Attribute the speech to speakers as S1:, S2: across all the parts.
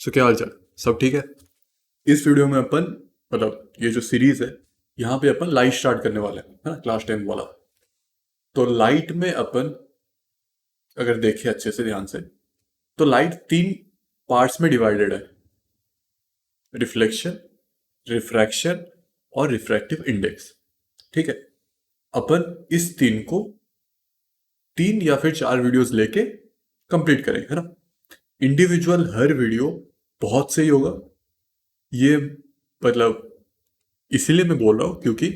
S1: सो क्या हाल चाल, सब ठीक है। इस वीडियो में अपन मतलब ये जो सीरीज है, यहाँ पे अपन लाइट स्टार्ट करने वाले हैं, है ना, क्लास 10 वाला। तो लाइट में अपन अगर देखें अच्छे से ध्यान से, तो लाइट तीन पार्ट्स में डिवाइडेड है: रिफ्लेक्शन, रिफ्रैक्शन और रिफ्रैक्टिव इंडेक्स। ठीक है। अपन इस तीन को तीन या फिर चार वीडियोस लेके कंप्लीट करेंगे, है ना। इंडिविजुअल हर वीडियो बहुत सही होगा ये, मतलब इसीलिए मैं बोल रहा हूँ क्योंकि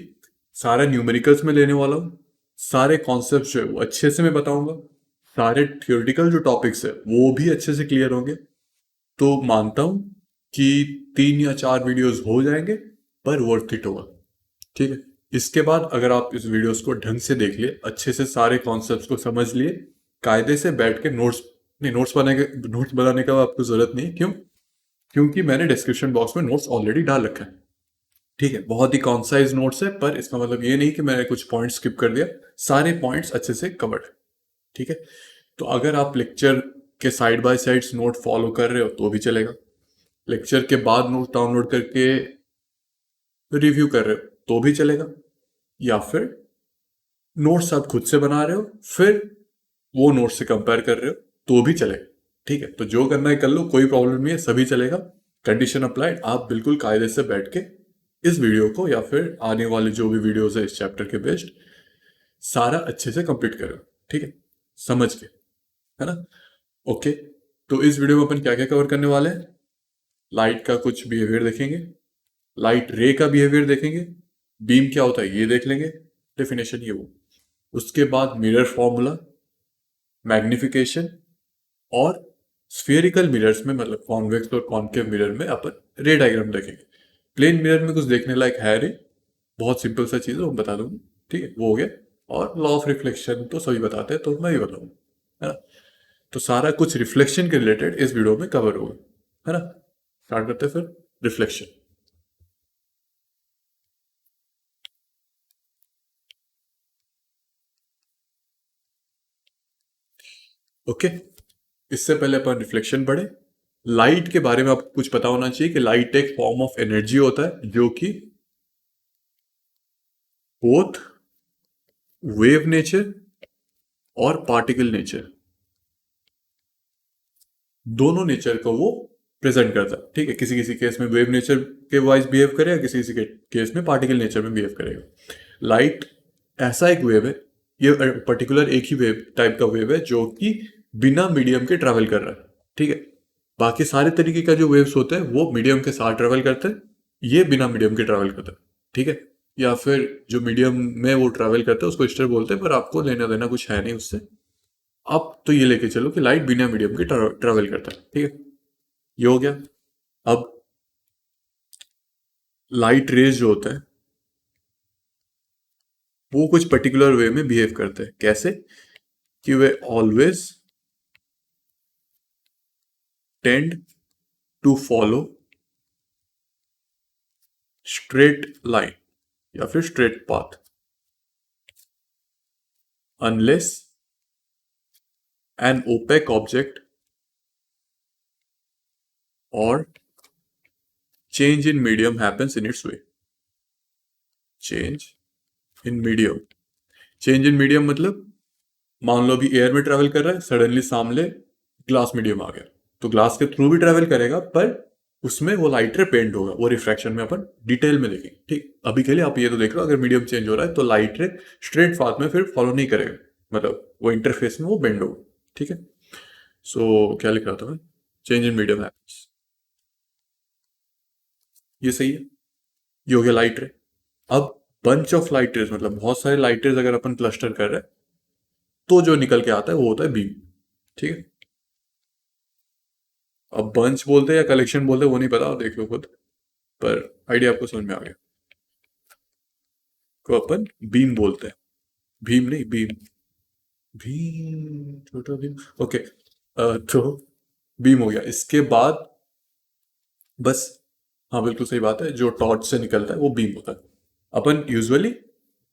S1: सारे न्यूमेरिकल्स में लेने वाला हूँ, सारे कॉन्सेप्ट जो है वो अच्छे से मैं बताऊंगा, सारे थियोरेटिकल जो टॉपिक्स है वो भी अच्छे से क्लियर होंगे। तो मानता हूँ कि तीन या चार वीडियोस हो जाएंगे, पर वर्थ इट होगा। ठीक है। इसके बाद अगर आप इस वीडियोस को ढंग से देख लिए, अच्छे से सारे कॉन्सेप्ट्स को समझ लिए, कायदे से बैठ के नोट्स, नहीं नोट्स बनाने का आपको जरूरत नहीं। क्यों? क्योंकि मैंने डिस्क्रिप्शन बॉक्स में नोट्स ऑलरेडी डाल रखा है। ठीक है, बहुत ही कॉन्साइज नोट्स है, पर इसका मतलब ये नहीं कि मैंने कुछ पॉइंट स्किप कर दिया। सारे पॉइंट्स अच्छे से कवर्ड है। ठीक है। तो अगर आप लेक्चर के side by sides note follow कर रहे हो तो भी चलेगा, लेक्चर के बाद नोट डाउनलोड करके रिव्यू कर रहे हो तो भी चलेगा, या फिर नोट्स आप खुद से बना रहे हो फिर वो नोट्स से कंपेयर कर रहे हो तो भी चलेगा। ठीक है, तो जो करना है कर लो, कोई प्रॉब्लम नहीं है, सभी चलेगा। Condition applied. आप बिल्कुल कायदे से बैठ के इस वीडियो को या फिर आने वाले जो भी वीडियोस है इस चैप्टर के बेस्ड सारा अच्छे से कंप्लीट करो। ठीक है, समझ के, है ना। ओके। तो इस वीडियो में अपन क्या क्या कवर करने वाले हैं? लाइट का कुछ बिहेवियर देखेंगे, लाइट रे का बिहेवियर देखेंगे, बीम क्या होता है ये देख लेंगे, डेफिनेशन ये वो। उसके बाद मिरर फॉर्मूला, मैग्निफिकेशन, और स्फेरिकल मिरर्स में मतलब कॉन्वेक्स और कॉनकेव मिरर में अपन रे डायग्राम देखेंगे। प्लेन मिरर में कुछ देखने लायक है नहीं, बहुत सिंपल सा चीज़ है, वो बता दूंगा। ठीक है, वो हो गया। और लॉ ऑफ रिफ्लेक्शन तो सभी बताते हैं, तो मैं भी बताऊंगा, है ना। तो सारा कुछ रिफ्लेक्शन के रिलेटेड इस वीडियो में कवर होगा, है ना। स्टार्ट करते हैं फिर। रिफ्लेक्शन। ओके। इससे पहले अपन रिफ्लेक्शन पढ़े। लाइट के बारे में आपको कुछ पता होना चाहिए कि लाइट एक फॉर्म ऑफ एनर्जी होता है जो कि बोथ वेव नेचर और पार्टिकल नेचर, दोनों नेचर को वो प्रेजेंट करता है। ठीक है, किसी किसी केस में वेव नेचर के वाइज बिहेव करेगा, किसी किसी के केस में पार्टिकल नेचर में बिहेव करेगा। लाइट ऐसा एक वेव है, ये पर्टिकुलर एक ही वेव टाइप का वेव है जो कि बिना मीडियम के ट्रैवल कर रहा है। ठीक है, बाकी सारे तरीके का जो वेव्स होते हैं वो मीडियम के साथ ट्रैवल करते हैं, ये बिना मीडियम के ट्रैवल करता है। ठीक है, या फिर जो मीडियम में वो ट्रैवल करते हैं उसको स्टर बोलते हैं, पर आपको लेना देना कुछ है नहीं उससे। आप तो ये लेके चलो कि लाइट बिना मीडियम के ट्रैवल करता है। ठीक है, ये हो गया। अब लाइट रेज जो होता है वो कुछ पर्टिकुलर वे में बिहेव करते हैं। कैसे? कि वे always tend to follow straight line या फिर straight path unless an opaque object और change in medium happens in its way. Change in medium, change in medium मतलब मान लो अभी एयर में ट्रेवल कर रहा है, सडनली सामने ग्लास मीडियम आ गया, तो ग्लास के थ्रू भी ट्रेवल करेगा, पर उसमें वो लाइट रे पेंट होगा, वो रिफ्रैक्शन में अपन डिटेल में देखेंगे। ठीक, अभी के लिए आप ये तो देख लो, अगर मीडियम चेंज हो रहा है तो लाइट रे स्ट्रेट पाथ में फिर फॉलो नहीं करेगा, मतलब वो इंटरफेस में वो बेंड होगा। ठीक है, सो क्या लिख रहा था मैं? चेंज इन मीडियम हैपेंस, ये सही है। ये हो गया लाइट रे। अब बंच ऑफ लाइट रेज मतलब बहुत सारे लाइट रेज अगर अपन क्लस्टर कर रहे हैं तो जो निकल के आता है वो होता है बीम। ठीक है, अब बंच बोलते हैं या कलेक्शन बोलते हैं वो नहीं पता, देख लो खुद, पर आइडिया आपको समझ में आ गया। को अपन बीम बोलते हैं, भीम नहीं बीम, भीम छोटा भीम। ओके, तो बीम हो गया। इसके बाद बस, हाँ बिल्कुल सही बात है, जो टॉर्च से निकलता है वो बीम होता है। अपन यूजुअली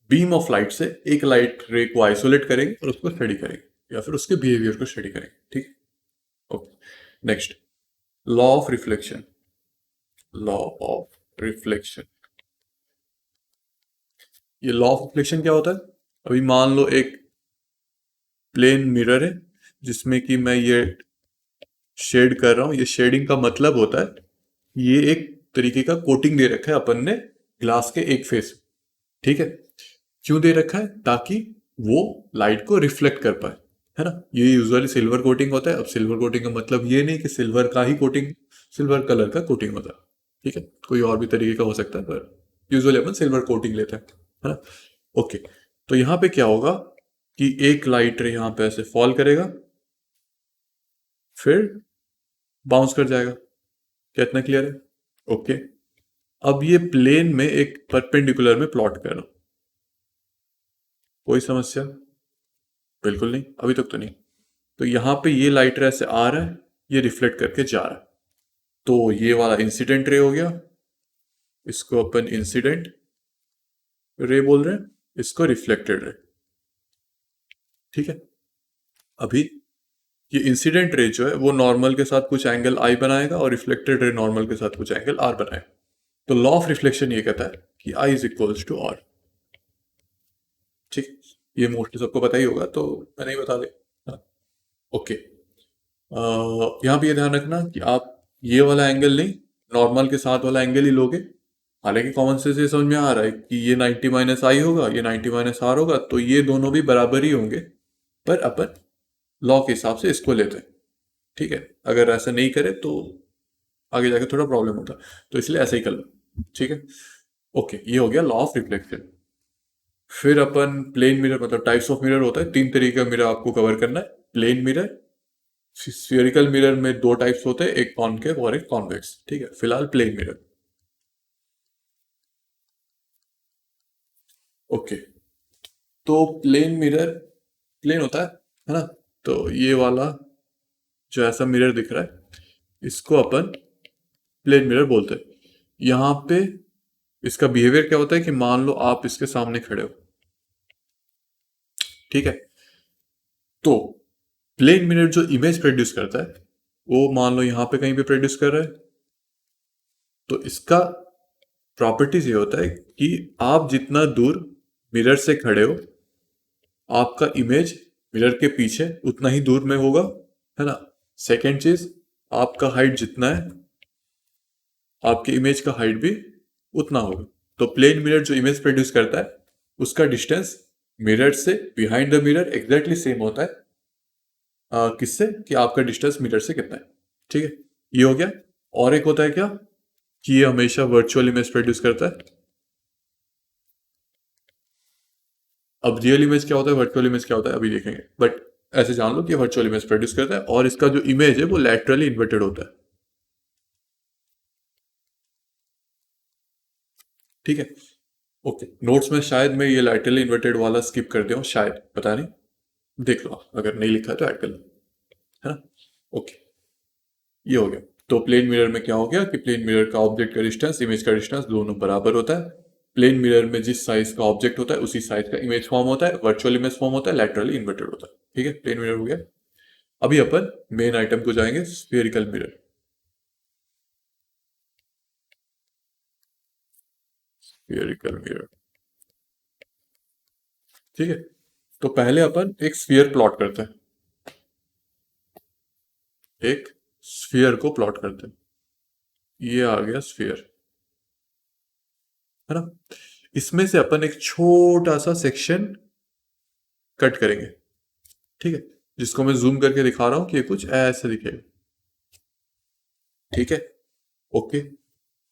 S1: बीम ऑफ लाइट से एक लाइट रे को आइसोलेट करेंगे और उसको स्टडी करेंगे या फिर उसके बिहेवियर को स्टडी करेंगे। ठीक है, okay. Next, law of reflection, law of reflection. ये लॉ ऑफ रिफ्लेक्शन क्या होता है? अभी मान लो एक प्लेन मिरर है जिसमें कि मैं ये शेड कर रहा हूं। ये शेडिंग का मतलब होता है ये एक तरीके का कोटिंग दे रखा है अपन ने ग्लास के एक फेस, ठीक है। क्यों दे रखा है? ताकि वो लाइट को रिफ्लेक्ट कर पाए, है ना। ये यूजुअली सिल्वर कोटिंग होता है। अब सिल्वर कोटिंग का मतलब ये नहीं कि सिल्वर का ही कोटिंग, सिल्वर कलर का कोटिंग होता है, ठीक है। कोई और भी तरीके का हो सकता है पर यूजुअली अपन सिल्वर कोटिंग लेते हैं, है ना। ओके, तो यहाँ पे क्या होगा कि एक लाइट रे यहाँ पे ऐसे फॉल करेगा, फिर बाउंस कर जाएगा। क्या इतना क्लियर है? ओके, अब ये प्लेन में एक परपेंडिकुलर में प्लॉट करो। कोई समस्या? बिल्कुल नहीं, अभी तक तो नहीं। तो यहां पे ये लाइट रे ऐसे आ रहा है, ये रिफ्लेक्ट करके जा रहा है। तो ये वाला इंसिडेंट रे हो गया, इसको अपन इंसिडेंट रे बोल रहे हैं, इसको रिफ्लेक्टेड रे, ठीक है। अभी ये इंसिडेंट रे जो है वो नॉर्मल के साथ कुछ एंगल आई बनाएगा और रिफ्लेक्टेड रे नॉर्मल के साथ कुछ एंगल आर बनाएगा। तो लॉ ऑफ रिफ्लेक्शन ये कहता है कि आई इज इक्वल्स टू आर, ठीक। ये मोस्टली सबको पता ही होगा तो मैं नहीं बता दे। हाँ, ओके। यहाँ पे ये ध्यान रखना कि आप ये वाला एंगल नहीं, नॉर्मल के साथ वाला एंगल ही लोगे। हालांकि कॉमन सेंस से समझ में आ रहा है कि ये 90 माइनस आई होगा, ये 90 माइनस आर होगा, तो ये दोनों भी बराबर ही होंगे। पर अपन लॉ के हिसाब से इसको लेते हैं, ठीक है। अगर ऐसा नहीं करे तो आगे जाके थोड़ा प्रॉब्लम होता है, तो इसलिए ऐसे ही कर लो, ठीक है। ओके, ये हो गया लॉ ऑफ रिफ्लेक्शन। फिर अपन प्लेन मिरर, मतलब टाइप्स ऑफ मिरर होता है, तीन तरीके का मिरर आपको कवर करना है। प्लेन मिरर, स्फेरिकल मिरर में दो टाइप्स होते हैं, एक कॉनकेव और एक कॉन्वेक्स, ठीक है। फिलहाल प्लेन मिरर। ओके, तो प्लेन मिरर प्लेन होता है ना। तो ये वाला जो ऐसा मिरर दिख रहा है इसको अपन प्लेन मिरर बोलते हैं। यहाँ पे इसका बिहेवियर क्या होता है कि मान लो आप इसके सामने खड़े हो, ठीक है। तो प्लेन मिरर जो इमेज प्रोड्यूस करता है वो मान लो यहाँ पे कहीं पे प्रोड्यूस कर रहा है। तो इसका प्रॉपर्टीज ये होता है कि आप जितना दूर मिरर से खड़े हो, आपका इमेज मिरर के पीछे उतना ही दूर में होगा, है ना। सेकेंड चीज, आपका हाइट जितना है, आपके इमेज का हाइट भी उतना होगा। तो प्लेन मिरर जो इमेज प्रोड्यूस करता है उसका डिस्टेंस मिरर से behind the mirror exactly same होता है किससे, कि आपका डिस्टेंस मिरर से कितना है, ठीक है। ये हो गया। और एक होता है क्या कि ये हमेशा वर्चुअल इमेज प्रोड्यूस करता है। अब रियल इमेज क्या होता है, वर्चुअल इमेज क्या होता है अभी देखेंगे, बट ऐसे जान लो कि वर्चुअल इमेज प्रोड्यूस करता है और इसका जो इमेज है वो लैटरली इन्वर्टेड होता है, ठीक है। ओके, नोट्स में शायद मैं ये लैटरली इन्वर्टेड वाला स्किप कर दिया हूँ, शायद, पता नहीं, देख लो आप, अगर नहीं लिखा है तो ऐड कर लो, है ना। ओके, ये हो गया। तो प्लेन मिरर में क्या हो गया कि प्लेन मिरर का ऑब्जेक्ट का डिस्टेंस, इमेज का डिस्टेंस दोनों बराबर होता है। प्लेन मिरर में जिस साइज का ऑब्जेक्ट होता है उसी साइज का इमेज फॉर्म होता है, वर्चुअल इमेज फॉर्म होता है, लैटरली इन्वर्टेड होता है, ठीक है। प्लेन मिरर हो गया। अभी अपन मेन आइटम को जाएंगे, स्फेरिकल मिरर। स्फेरिकल मिरर, ठीक है। तो पहले अपन एक स्फीयर प्लॉट करते हैं, एक स्फीयर को प्लॉट करते हैं। ये आ गया स्फीयर, है ना। इसमें से अपन एक छोटा सा सेक्शन कट करेंगे, ठीक है, जिसको मैं जूम करके दिखा रहा हूं कि ये कुछ ऐसे दिखेगा, ठीक है। ओके,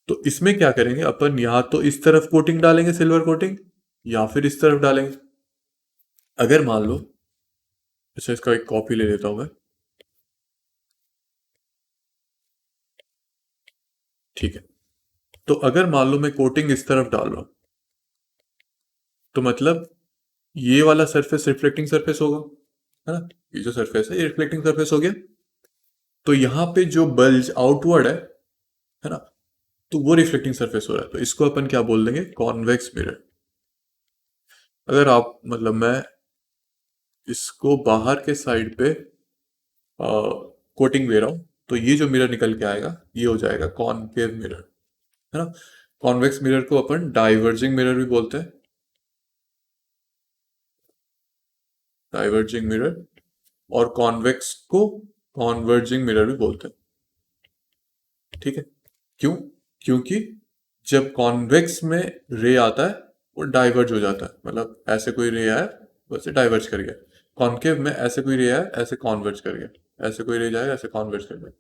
S1: तो इसमें क्या करेंगे अपन, या तो इस तरफ कोटिंग डालेंगे सिल्वर कोटिंग, या फिर इस तरफ डालेंगे। अगर मान लो, अच्छा इसका एक कॉपी ले लेता हूं मैं, ठीक है। तो अगर मान लो मैं कोटिंग इस तरफ डाल रहा हूं, तो मतलब ये वाला सरफेस रिफ्लेक्टिंग सरफेस होगा, है ना। ये जो सरफेस है ये रिफ्लेक्टिंग सरफेस हो गया। तो यहां पे जो बल्ज आउटवर्ड है ना, तो वो रिफ्लेक्टिंग सरफेस हो रहा है, तो इसको अपन क्या बोल देंगे, कॉन्वेक्स मिरर। अगर आप, मतलब मैं इसको बाहर के साइड पे कोटिंग दे रहा हूं, तो ये जो मिरर निकल के आएगा ये हो जाएगा कॉनकेव मिरर, है ना। कॉन्वेक्स मिरर को अपन डाइवर्जिंग मिरर भी बोलते हैं, डाइवर्जिंग मिरर, और कॉन्वेक्स को कॉन्वर्जिंग मिरर भी बोलते हैं, ठीक है। क्यों? क्योंकि जब कॉन्वेक्स में रे आता है वो डाइवर्ज हो जाता है, मतलब ऐसे कोई रे आया वैसे डाइवर्ज कर गया। कॉन्केव में ऐसे कोई रे आया ऐसे कॉन्वर्ज कर गया, ऐसे कोई रे जाएगा ऐसे कॉन्वर्ज कर गया,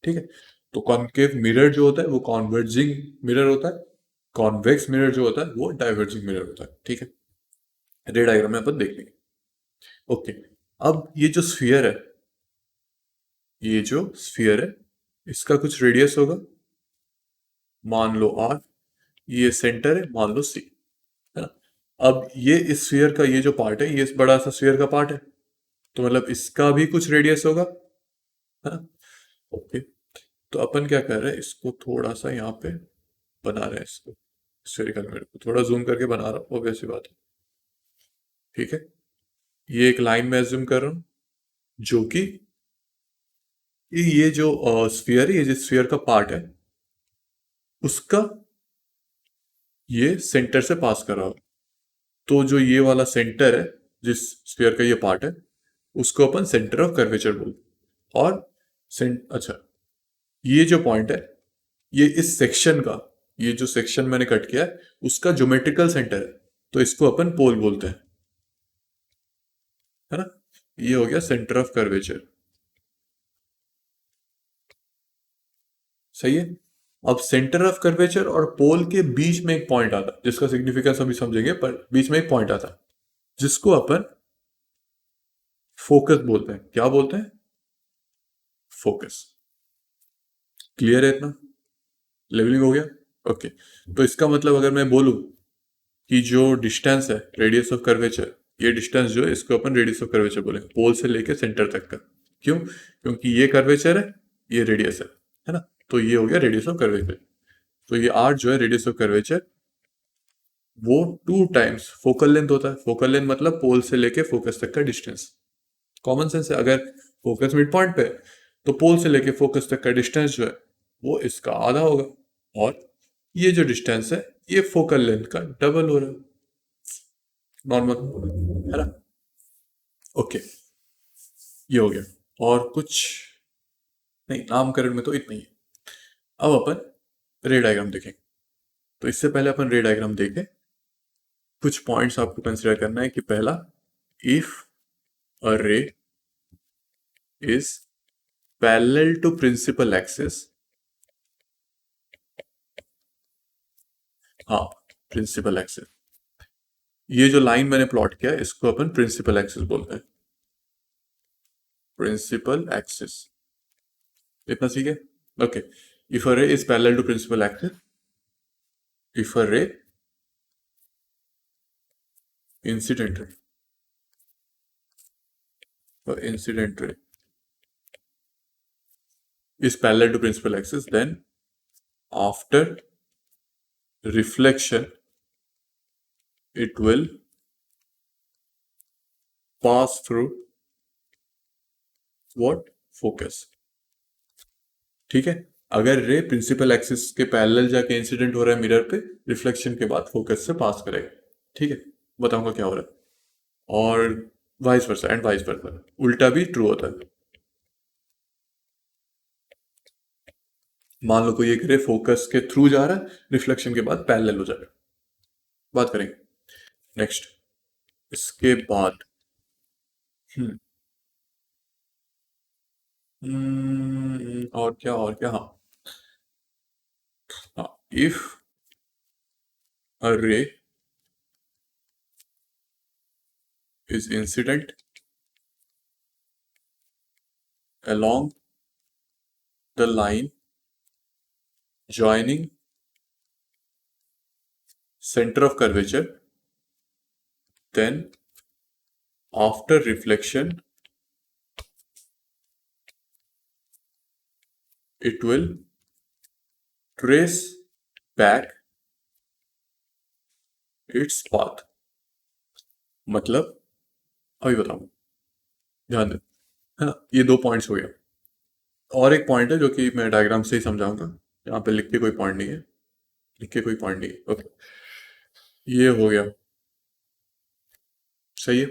S1: ठीक है। तो कॉन्केव मिरर जो होता है वो कॉन्वर्जिंग मिरर होता है, कॉन्वेक्स मिरर जो होता है वो डाइवर्जिंग मिरर होता है, ठीक है। रे डायग्राम में अपन देख लेंगे। ओके, अब ये जो स्फीयर है, ये जो स्फीयर है इसका कुछ रेडियस होगा, मान लो r, ये सेंटर है मान लो c, है ना। अब ये इस स्फीयर का ये जो पार्ट है ये इस बड़ा सा स्फीयर का पार्ट है, तो मतलब इसका भी कुछ रेडियस होगा, है ना। ओके, तो अपन क्या कर रहे हैं, इसको थोड़ा सा यहाँ पे बना रहे हैं, इसको स्फेरिकल मिरर को थोड़ा जूम करके बना रहा हूँ, ऑब्वियस सी बात है, ठीक है। ये एक लाइन में एज्यूम कर रहा हूँ जो कि ये जो स्फीयर है, ये जो स्फीयर का पार्ट है उसका ये सेंटर से पास कर रहा हो, तो जो ये वाला सेंटर है जिस स्फीयर का ये पार्ट है उसको अपन सेंटर ऑफ कर्वेचर बोलते, और अच्छा, ये जो पॉइंट है ये इस सेक्शन का, ये जो सेक्शन मैंने कट किया है उसका ज्योमेट्रिकल सेंटर है, तो इसको अपन पोल बोलते हैं, है ना। ये हो गया सेंटर ऑफ कर्वेचर, सही है। अब सेंटर ऑफ कर्वेचर और पोल के बीच में एक पॉइंट आता है जिसका सिग्निफिकेंस अभी समझेंगे, पर बीच में एक पॉइंट आता है जिसको अपन फोकस बोलते हैं। क्या बोलते हैं? फोकस। क्लियर है इतना? लेवलिंग हो गया? ओके, तो इसका मतलब अगर मैं बोलूं कि जो डिस्टेंस है रेडियस ऑफ कर्वेचर, ये डिस्टेंस जो है इसको अपन रेडियस ऑफ कर्वेचर बोलेंगे, पोल से लेके सेंटर तक का। क्यों? क्योंकि ये कर्वेचर है, ये रेडियस है ना, तो ये हो गया रेडियस ऑफ कर्वेचर। तो ये आर जो है रेडियस ऑफ कर्वेचर, वो 2 टाइम्स फोकल लेंथ होता है। फोकल लेंथ मतलब पोल से लेके फोकस तक का डिस्टेंस। कॉमन सेंस है, अगर फोकस मिड पॉइंट पे है, तो पोल से लेके फोकस तक का डिस्टेंस जो है वो इसका आधा होगा, और ये जो डिस्टेंस है ये फोकल लेंथ का डबल हो रहा है, नॉर्मल, है ना। ओके, ये हो गया, और कुछ नहीं, नामकरण में तो इतना ही है। अब अपन रे डायग्राम देखेंगे, तो इससे पहले अपन रे डायग्राम देखें, कुछ पॉइंट्स आपको कंसिडर करना है कि पहला, if a ray is parallel to principal axis, हाँ, प्रिंसिपल एक्सिस, ये जो लाइन मैंने प्लॉट किया है इसको अपन प्रिंसिपल एक्सिस बोलते हैं, प्रिंसिपल एक्सिस, इतना ठीक है। Okay, if a ray is parallel to principal axis, if a ray incident रे, incident ray is parallel to principal axis, then after reflection it will pass through what? Focus, ठीक है। अगर रे principal axis के parallel जाके incident हो रहा है मिरर पे, रिफ्लेक्शन के बाद फोकस से पास करेगा, ठीक है। बताऊंगा क्या हो रहा है, और vice versa, and vice versa, उल्टा भी ट्रू होता है। मान लो कोई एक रे फोकस के थ्रू जा रहा है, रिफ्लेक्शन के बाद पैरेलल हो जाएगा, बात करेंगे नेक्स्ट। इसके बाद और क्या, हाँ, if a ray is incident along the line joining center of curvature, then after reflection it will trace back its path। मतलब अभी बताऊं, ध्यान दे, है ना, ये 2 पॉइंट्स हो गया। और एक पॉइंट है जो कि मैं डायग्राम से ही समझाऊंगा, यहाँ पे लिख के कोई पॉइंट नहीं है, लिख के कोई पॉइंट नहीं है। ओके, ये हो गया, सही है।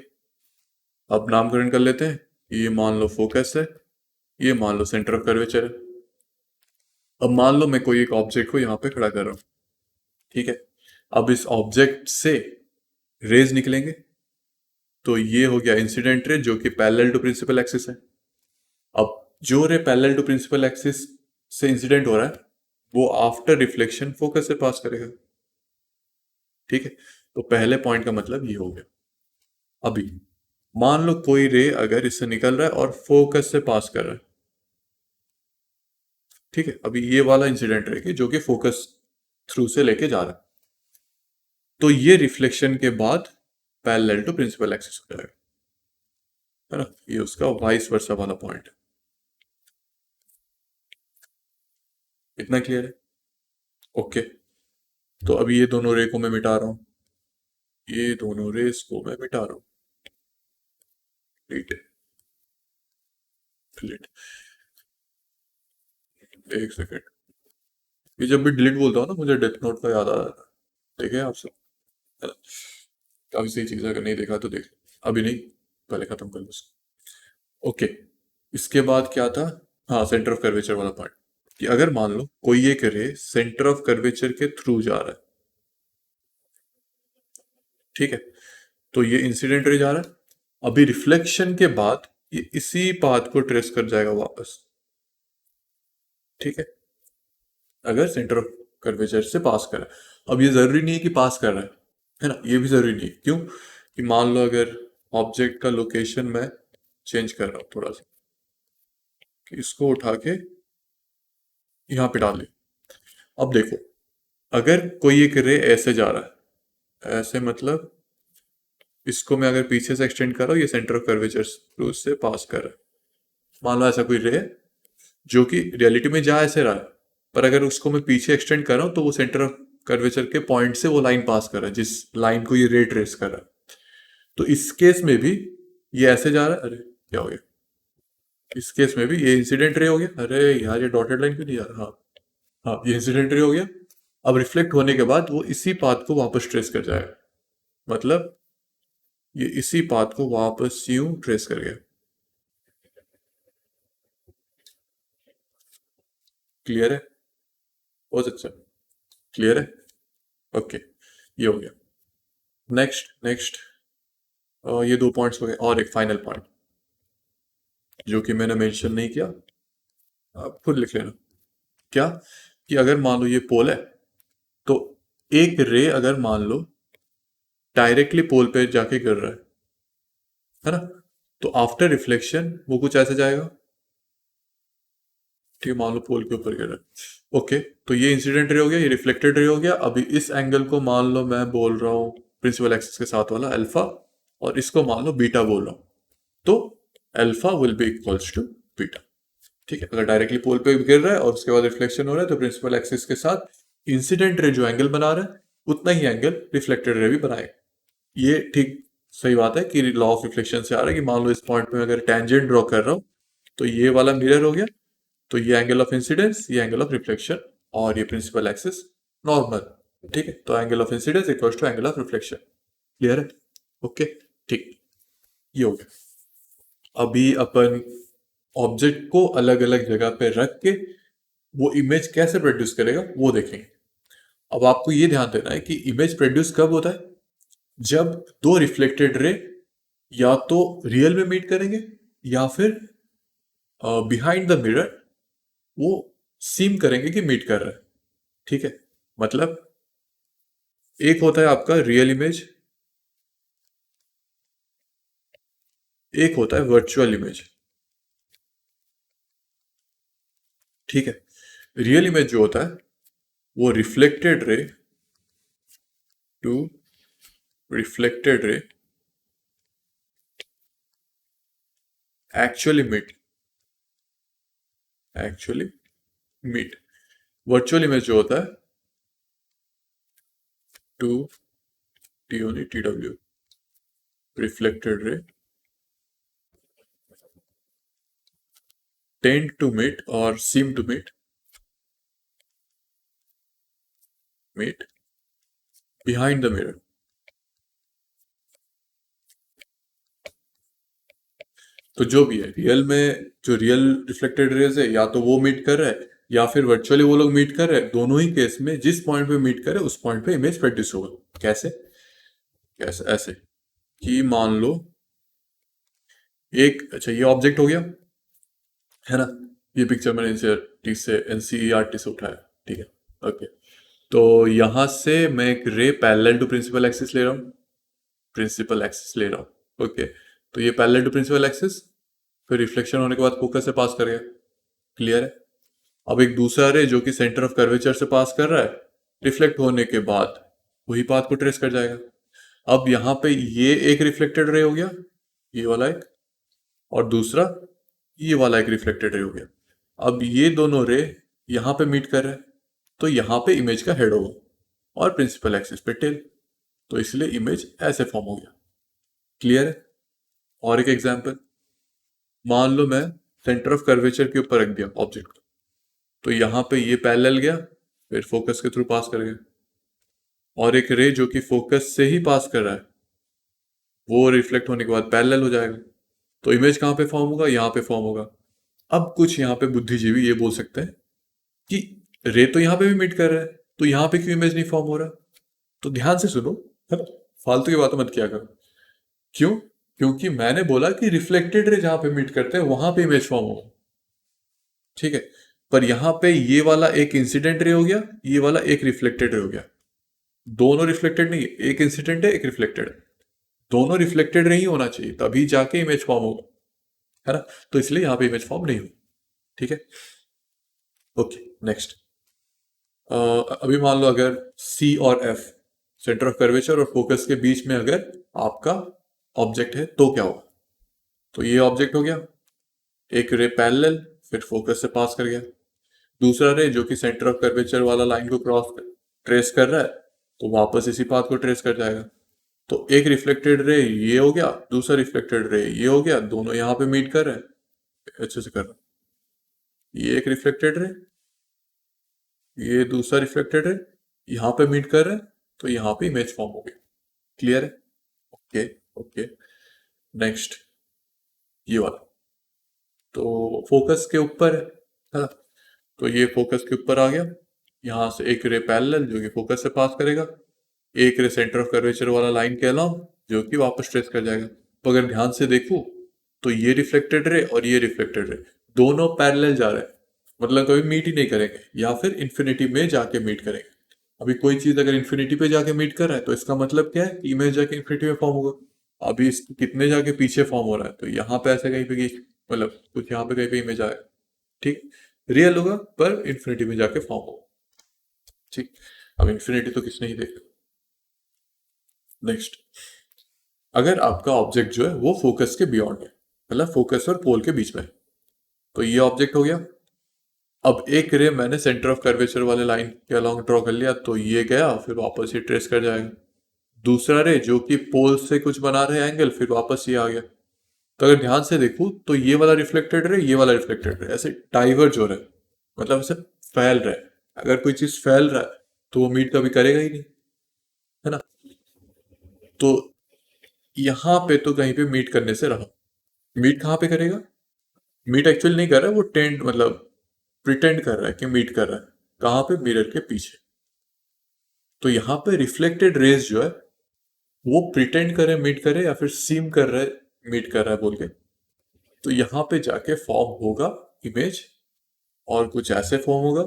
S1: अब नामकरण कर लेते हैं। ये मान लो फोकस है, ये मान लो सेंटर ऑफ कर्वेचर है। अब मान लो मैं कोई एक ऑब्जेक्ट को यहाँ पे खड़ा कर रहा हूँ, ठीक है। अब इस ऑब्जेक्ट से रेज निकलेंगे, तो ये हो गया इंसिडेंट रे जो कि पैरेलल टू प्रिंसिपल एक्सिस है। अब जो ray parallel to principal axis से इंसिडेंट हो रहा है वो आफ्टर रिफ्लेक्शन फोकस से पास करेगा, ठीक है। तो पहले पॉइंट का मतलब ये हो गया। अभी मान लो कोई रे अगर इससे निकल रहा है और फोकस से पास कर रहा है, ठीक है। अभी ये वाला इंसिडेंट रे जो कि फोकस थ्रू से लेके जा रहा है, तो ये रिफ्लेक्शन के बाद पैरेलल टू प्रिंसिपल एक्सिस हो जाएगा, है ना। ये उसका वाइस वर्सा वाला पॉइंट है। इतना क्लियर है? ओके। तो अभी ये दोनों रे को मैं मिटा रहा हूं, ये दोनों रेस को मैं मिटा रहा हूं। Delete, delete. एक सेकेंड, ये जब भी डिलीट बोलता हूँ ना मुझे डेथ नोट का याद आ रहा है। देखे आप सब, है ना? काफी सही चीज है, अगर नहीं देखा तो देख, अभी नहीं, पहले खत्म कर लो उसको। ओके, इसके बाद क्या था? हाँ, सेंटर ऑफ कर्वेचर वाला पार्ट, कि अगर मान लो कोई एक रे सेंटर ऑफ कर्वेचर के थ्रू जा रहा है, ठीक है। तो ये इंसिडेंट रे जा रहा है, अभी रिफ्लेक्शन के बाद ये इसी पाथ को ट्रेस कर जाएगा वापस, ठीक है। अगर सेंटर ऑफ कर्वेचर से पास कर रहा है, अब ये जरूरी नहीं है कि पास कर रहा है ना, ये भी जरूरी नहीं है। क्यों? कि मान लो अगर ऑब्जेक्ट का लोकेशन मैं चेंज कर रहा हूँ थोड़ा सा, कि इसको उठा के यहाँ पे डाल दे। अब देखो, अगर कोई एक रे ऐसे जा रहा है, ऐसे मतलब इसको मैं अगर पीछे से एक्सटेंड कर रहा हूँ, ये सेंटर ऑफ कर्वेचर थ्रू से पास कर रहा है। मान लो ऐसा कोई रे है जो कि रियलिटी में जा ऐसे रहा है, पर अगर उसको मैं पीछे एक्सटेंड कर रहा हूँ तो वो सेंटर ऑफ कर्वेचर के पॉइंट से वो लाइन पास कर रहा है, जिस लाइन को ये रे ट्रेस कर रहा है। तो इस केस में भी ये ऐसे जा रहा है। अरे क्या हो गया? इस केस में भी ये इंसिडेंट रे हो गया। अरे यार, ये डॉटेड लाइन क्यों नहीं आ रहा? हाँ, हाँ, ये इंसिडेंट रे हो गया। अब रिफ्लेक्ट होने के बाद वो इसी पाथ को वापस ट्रेस कर जाएगा, मतलब ये इसी पाथ को वापस यूं ट्रेस कर गया। क्लियर है? बहुत अच्छा, क्लियर है। ओके, ये हो गया। नेक्स्ट, नेक्स्ट, ये दो पॉइंट्स हो गए, और एक फाइनल पॉइंट जो कि मैंने मेंशन नहीं किया, आप खुद लिख लेना। क्या? कि अगर मान लो ये पोल है, तो एक रे अगर मान लो डायरेक्टली पोल पे जाके गिर रहा है ना, तो आफ्टर रिफ्लेक्शन वो कुछ ऐसे जाएगा, ठीक है। मान लो पोल के ऊपर गिर रहा है, ओके। तो ये इंसिडेंट रे हो गया, ये रिफ्लेक्टेड रे हो गया। अभी इस एंगल को मान लो मैं बोल रहा हूँ प्रिंसिपल एक्सिस के साथ वाला अल्फा, और इसको मान लो बीटा बोल रहा हूँ, तो alpha will be equals to beta, ठीक है। अगर डायरेक्टली पोल पे गिर रहा है और उसके बाद रिफ्लेक्शन हो रहा है, तो प्रिंसिपल एक्सिस के साथ इंसिडेंट रे जो एंगल बना रहा है उतना ही एंगल रिफ्लेक्टेड रे भी बनाएगा। ये ठीक सही बात है कि लॉ ऑफ रिफ्लेक्शन से आ रहा है कि मान लो इस पॉइंट में अगर टेंजेंट ड्रॉ कर रहा हूँ, तो ये वाला मिरर हो गया, तो ये एंगल ऑफ इंसिडेंस, ये एंगल ऑफ रिफ्लेक्शन, और ये प्रिंसिपल एक्सिस नॉर्मल, ठीक है। तो angle of incidence equals to angle of reflection. Clear है? ओके, ठीक, ये हो गया। अभी अपन ऑब्जेक्ट को अलग अलग जगह पे रख के वो इमेज कैसे प्रोड्यूस करेगा वो देखेंगे। अब आपको ये ध्यान देना है कि इमेज प्रोड्यूस कब होता है? जब दो रिफ्लेक्टेड रे या तो रियल में मीट करेंगे, या फिर बिहाइंड द मिरर वो सीम करेंगे कि मीट कर रहा है, ठीक है। मतलब एक होता है आपका रियल इमेज, एक होता है वर्चुअल इमेज, ठीक है। रियल इमेज जो होता है वो reflected ray to reflected ray actually meet, actually meet. Virtual image जो होता है टू टी ओनली टी डब्ल्यू reflected ray tend to meet और seem to meet behind the mirror. तो जो भी है रियल में, जो रियल रिफ्लेक्टेड रेज है या तो वो मीट कर रहा है या फिर वर्चुअली वो लोग मीट कर रहे हैं, दोनों ही केस में जिस पॉइंट पे मीट करे उस पॉइंट पे इमेज प्रोड्यूस होगा। कैसे? कैसे? ऐसे कि मान लो एक, अच्छा ये ऑब्जेक्ट हो गया है ना, ये पिक्चर मैंने एनसीईआरटी से उठाया, ठीक है, ओके। तो यहां से मैं एक रे पैरेलल टू प्रिंसिपल एक्सिस ले रहा हूँ, ओके। तो ये पैरेलल टू प्रिंसिपल एक्सिस, फिर रिफ्लेक्शन होने के बाद फोकस से पास करेगा, क्लियर है। अब एक दूसरा रे जो कि सेंटर ऑफ कर्वेचर से पास कर रहा है, रिफ्लेक्ट होने के बाद वही पाथ को ट्रेस कर जाएगा। अब यहाँ पे ये एक रिफ्लेक्टेड रे हो गया, ये वाला एक, और दूसरा ये वाला एक रिफ्लेक्टेड रे हो गया। अब ये दोनों रे यहाँ पे मीट कर रहे हैं, तो यहाँ पे इमेज का हेड होगा और प्रिंसिपल एक्सिस पे टेल, तो इसलिए इमेज ऐसे फॉर्म हो गया, क्लियर है। और एक एग्जांपल, मान लो मैं सेंटर ऑफ कर्वेचर के ऊपर रख दिया ऑब्जेक्ट को, तो यहाँ पे ये पैरेलल गया, फिर फोकस के थ्रू पास कर गया, और एक रे जो कि फोकस से ही पास कर रहा है वो रिफ्लेक्ट होने के बाद पैरेलल हो जाएगा। तो इमेज कहाँ पे फॉर्म होगा? यहाँ पे फॉर्म होगा। अब कुछ यहाँ पे बुद्धिजीवी ये बोल सकते हैं कि रे तो यहाँ पे भी मीट कर रहा है, तो यहाँ पे क्यों इमेज नहीं फॉर्म हो रहा? तो ध्यान से सुनो, है ना, फालतू की बातें मत किया करो। क्यों? क्योंकि मैंने बोला कि रिफ्लेक्टेड रे जहां पे मीट करते हैं वहां पे इमेज फॉर्म होगा, ठीक है। पर यहां पे ये वाला एक इंसिडेंट रे हो गया, ये वाला एक रिफ्लेक्टेड रे हो गया। दोनों रिफ्लेक्टेड नहीं है, एक इंसिडेंट है एक रिफ्लेक्टेड है। दोनों रिफ्लेक्टेड रे ही होना चाहिए तभी जाके इमेज फॉर्म होगा, है ना। तो इसलिए यहाँ पे इमेज फॉर्म नहीं हुई, ठीक है। Okay, next. अभी मान लो अगर सी और एफ, सेंटर ऑफ कर्वेचर और फोकस के बीच में अगर आपका ऑब्जेक्ट है तो क्या होगा? तो ये ऑब्जेक्ट हो गया, एक रे पैरेलल, फिर फोकस से पास कर गया। दूसरा रे जो कि सेंटर ऑफ कर्वेचर वाला लाइन को क्रॉस ट्रेस कर रहा है, तो वापस इसी पाथ को ट्रेस कर जाएगा। तो एक रिफ्लेक्टेड रे ये हो गया, दूसरा रिफ्लेक्टेड रे ये हो गया, दोनों यहाँ पे मीट कर रहे हैं, अच्छे से कर रहे हैं। ये एक रिफ्लेक्टेड रे, ये दूसरा रिफ्लेक्टेड रे, यहाँ पे मीट कर रहे हैं, तो यहाँ पे इमेज फॉर्म हो गई, क्लियर है। ओके, ओके, नेक्स्ट ये वाला तो फोकस के ऊपर है ना, तो ये फोकस के ऊपर आ गया। यहाँ से एक रे पैरेलल जो कि फोकस से पास करेगा, एक रे सेंटर ऑफ कर्वेचर वाला लाइन के अलावा जो कि वापस ट्रेस कर जाएगा। तो अगर ध्यान से देखो तो ये रिफ्लेक्टेड रे और ये रिफ्लेक्टेड रे दोनों पैरेलल जा रहे हैं, मतलब कभी मीट ही नहीं करेंगे या फिर इन्फिनिटी में जाके मीट करेंगे। अभी कोई चीज अगर इन्फिनिटी पे जाके मीट कर रहा है तो इसका मतलब क्या है कि इमेज जाके इन्फिनिटी में फॉर्म होगा। अभी इस कितने जाके पीछे फॉर्म हो रहा है, तो यहाँ पे ऐसे कहीं पे मतलब कुछ यहाँ पे कहीं पे इमेज आएगा, ठीक, रियल होगा पर इन्फिनिटी में जाके फॉर्म होगा, ठीक। अब इन्फिनिटी तो किसने ही देखा। नेक्स्ट, अगर आपका ऑब्जेक्ट जो है वो फोकस के बियॉन्ड है, मतलब फोकस और पोल के बीच में है, तो ये ऑब्जेक्ट हो गया। अब एक रे मैंने सेंटर ऑफ कर्वेचर वाले लाइन के अलोंग ड्रॉ कर लिया, तो ये गया फिर वापस ये ट्रेस कर जाएगा। दूसरा रे जो कि पोल से कुछ बना रहे एंगल, फिर वापस ये आ गया। तो अगर ध्यान से देखूं तो ये वाला रिफ्लेक्टेड रे, ये वाला रिफ्लेक्टेड रे ऐसे डाइवर्ज हो रहा है, मतलब ऐसे फैल रहा है। अगर कोई चीज फैल रहा है तो वो मीट कभी करेगा ही नहीं, है ना। तो यहाँ पे तो कहीं पे मीट करने से रहा। मीट कहाँ पे करेगा? मीट एक्चुअली नहीं कर रहा है, वो टेंड मतलब प्रिटेंड कर रहा है कि मीट कर रहा है। कहाँ पे? मिरर के पीछे। तो यहाँ पे रिफ्लेक्टेड रेज जो है वो प्रिटेंड करे मीट करे या फिर सीम कर रहा है मीट कर रहा है बोल के, तो यहाँ पे जाके फॉर्म होगा इमेज, और कुछ ऐसे फॉर्म होगा।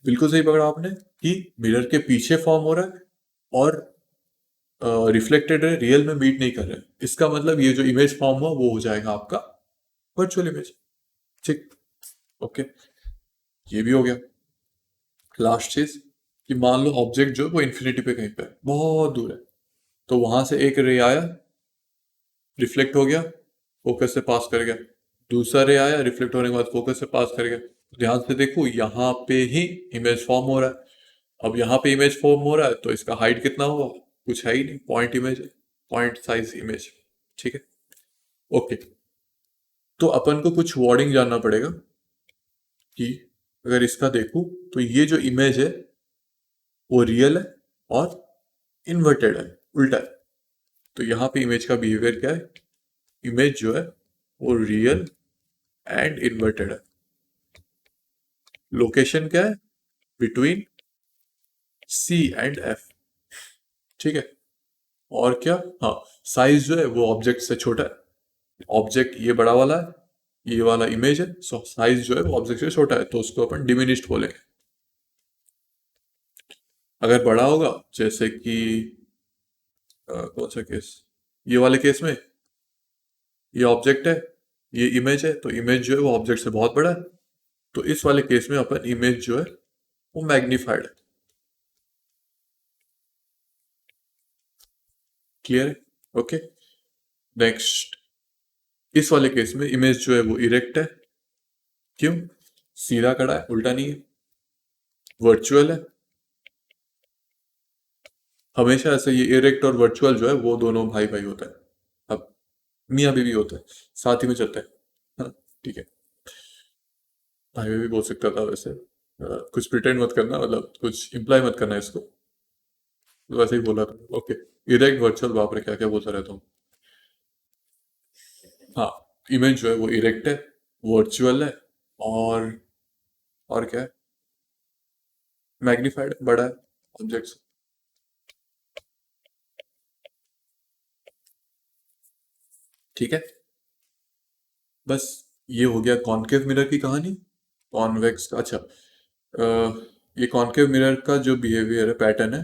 S1: बिल्कुल सही पकड़ा आपने कि मिरर के पीछे फॉर्म हो रहा है और रिफ्लेक्टेड है, रियल में मीट नहीं कर रहे हैं। इसका मतलब ये जो इमेज फॉर्म हुआ वो हो जाएगा आपका वर्चुअल इमेज, ठीक। ओके, ये भी हो गया। लास्ट चीज कि मान लो ऑब्जेक्ट जो है वो इन्फिनिटी पे कहीं पे है, बहुत दूर है, तो वहां से एक रे आया, रिफ्लेक्ट हो गया, फोकस से पास कर गया। दूसरा रे आया, रिफ्लेक्ट होने के बाद फोकस से पास कर गया। ध्यान से देखो यहाँ पे ही इमेज फॉर्म हो रहा है। अब यहाँ पे इमेज फॉर्म हो रहा है तो इसका हाइट कितना होगा? कुछ है ही नहीं, पॉइंट इमेज है, पॉइंट साइज इमेज, ठीक है। ओके, तो अपन को कुछ वर्डिंग जानना पड़ेगा कि अगर इसका देखूं तो ये जो इमेज है वो रियल है और इन्वर्टेड है, उल्टा है। तो यहाँ पे इमेज का बिहेवियर क्या है? इमेज जो है वो रियल एंड इन्वर्टेड है। लोकेशन क्या है? Between C and F. ठीक है। और क्या? हाँ, साइज जो है वो ऑब्जेक्ट से छोटा है। ऑब्जेक्ट ये बड़ा वाला है, ये वाला इमेज है, सो साइज जो है वो ऑब्जेक्ट से छोटा है, तो उसको अपन डिमिनिश्ड बोलेंगे। अगर बड़ा होगा, जैसे कि कौन सा केस, ये वाले केस में ये ऑब्जेक्ट है, ये इमेज है, तो इमेज जो है वो ऑब्जेक्ट से बहुत बड़ा है। तो इस वाले केस में अपन इमेज जो है वो मैग्नीफाइड है। क्लियर है? ओके। नेक्स्ट, इस वाले केस में इमेज जो है वो इरेक्ट है। क्यों? सीधा खड़ा है, उल्टा नहीं है। वर्चुअल है। हमेशा ऐसे ये इरेक्ट और वर्चुअल जो है वो दोनों भाई भाई होता है। अब मियाँ बीवी होता है, साथ ही में चलता है ना? ठीक है। भाई भी बोल सकता था वैसे। कुछ प्रिटेंड मत करना, मतलब कुछ इम्प्लाई मत करना इसको। तो वैसे ही बोला था। ओके। इरेक्ट वर्चुअल, बाप रे क्या क्या बोलता रहता हूँ। हाँ, इमेज जो है वो इरेक्ट है, वर्चुअल है, और और क्या है? मैग्नीफाइड, बड़ा है ऑब्जेक्ट। ठीक है। बस ये हो गया कॉनकेव मिरर की कहानी। कॉन्वेक्स का, अच्छा, ये कॉनकेव मिरर का जो बिहेवियर है, पैटर्न है,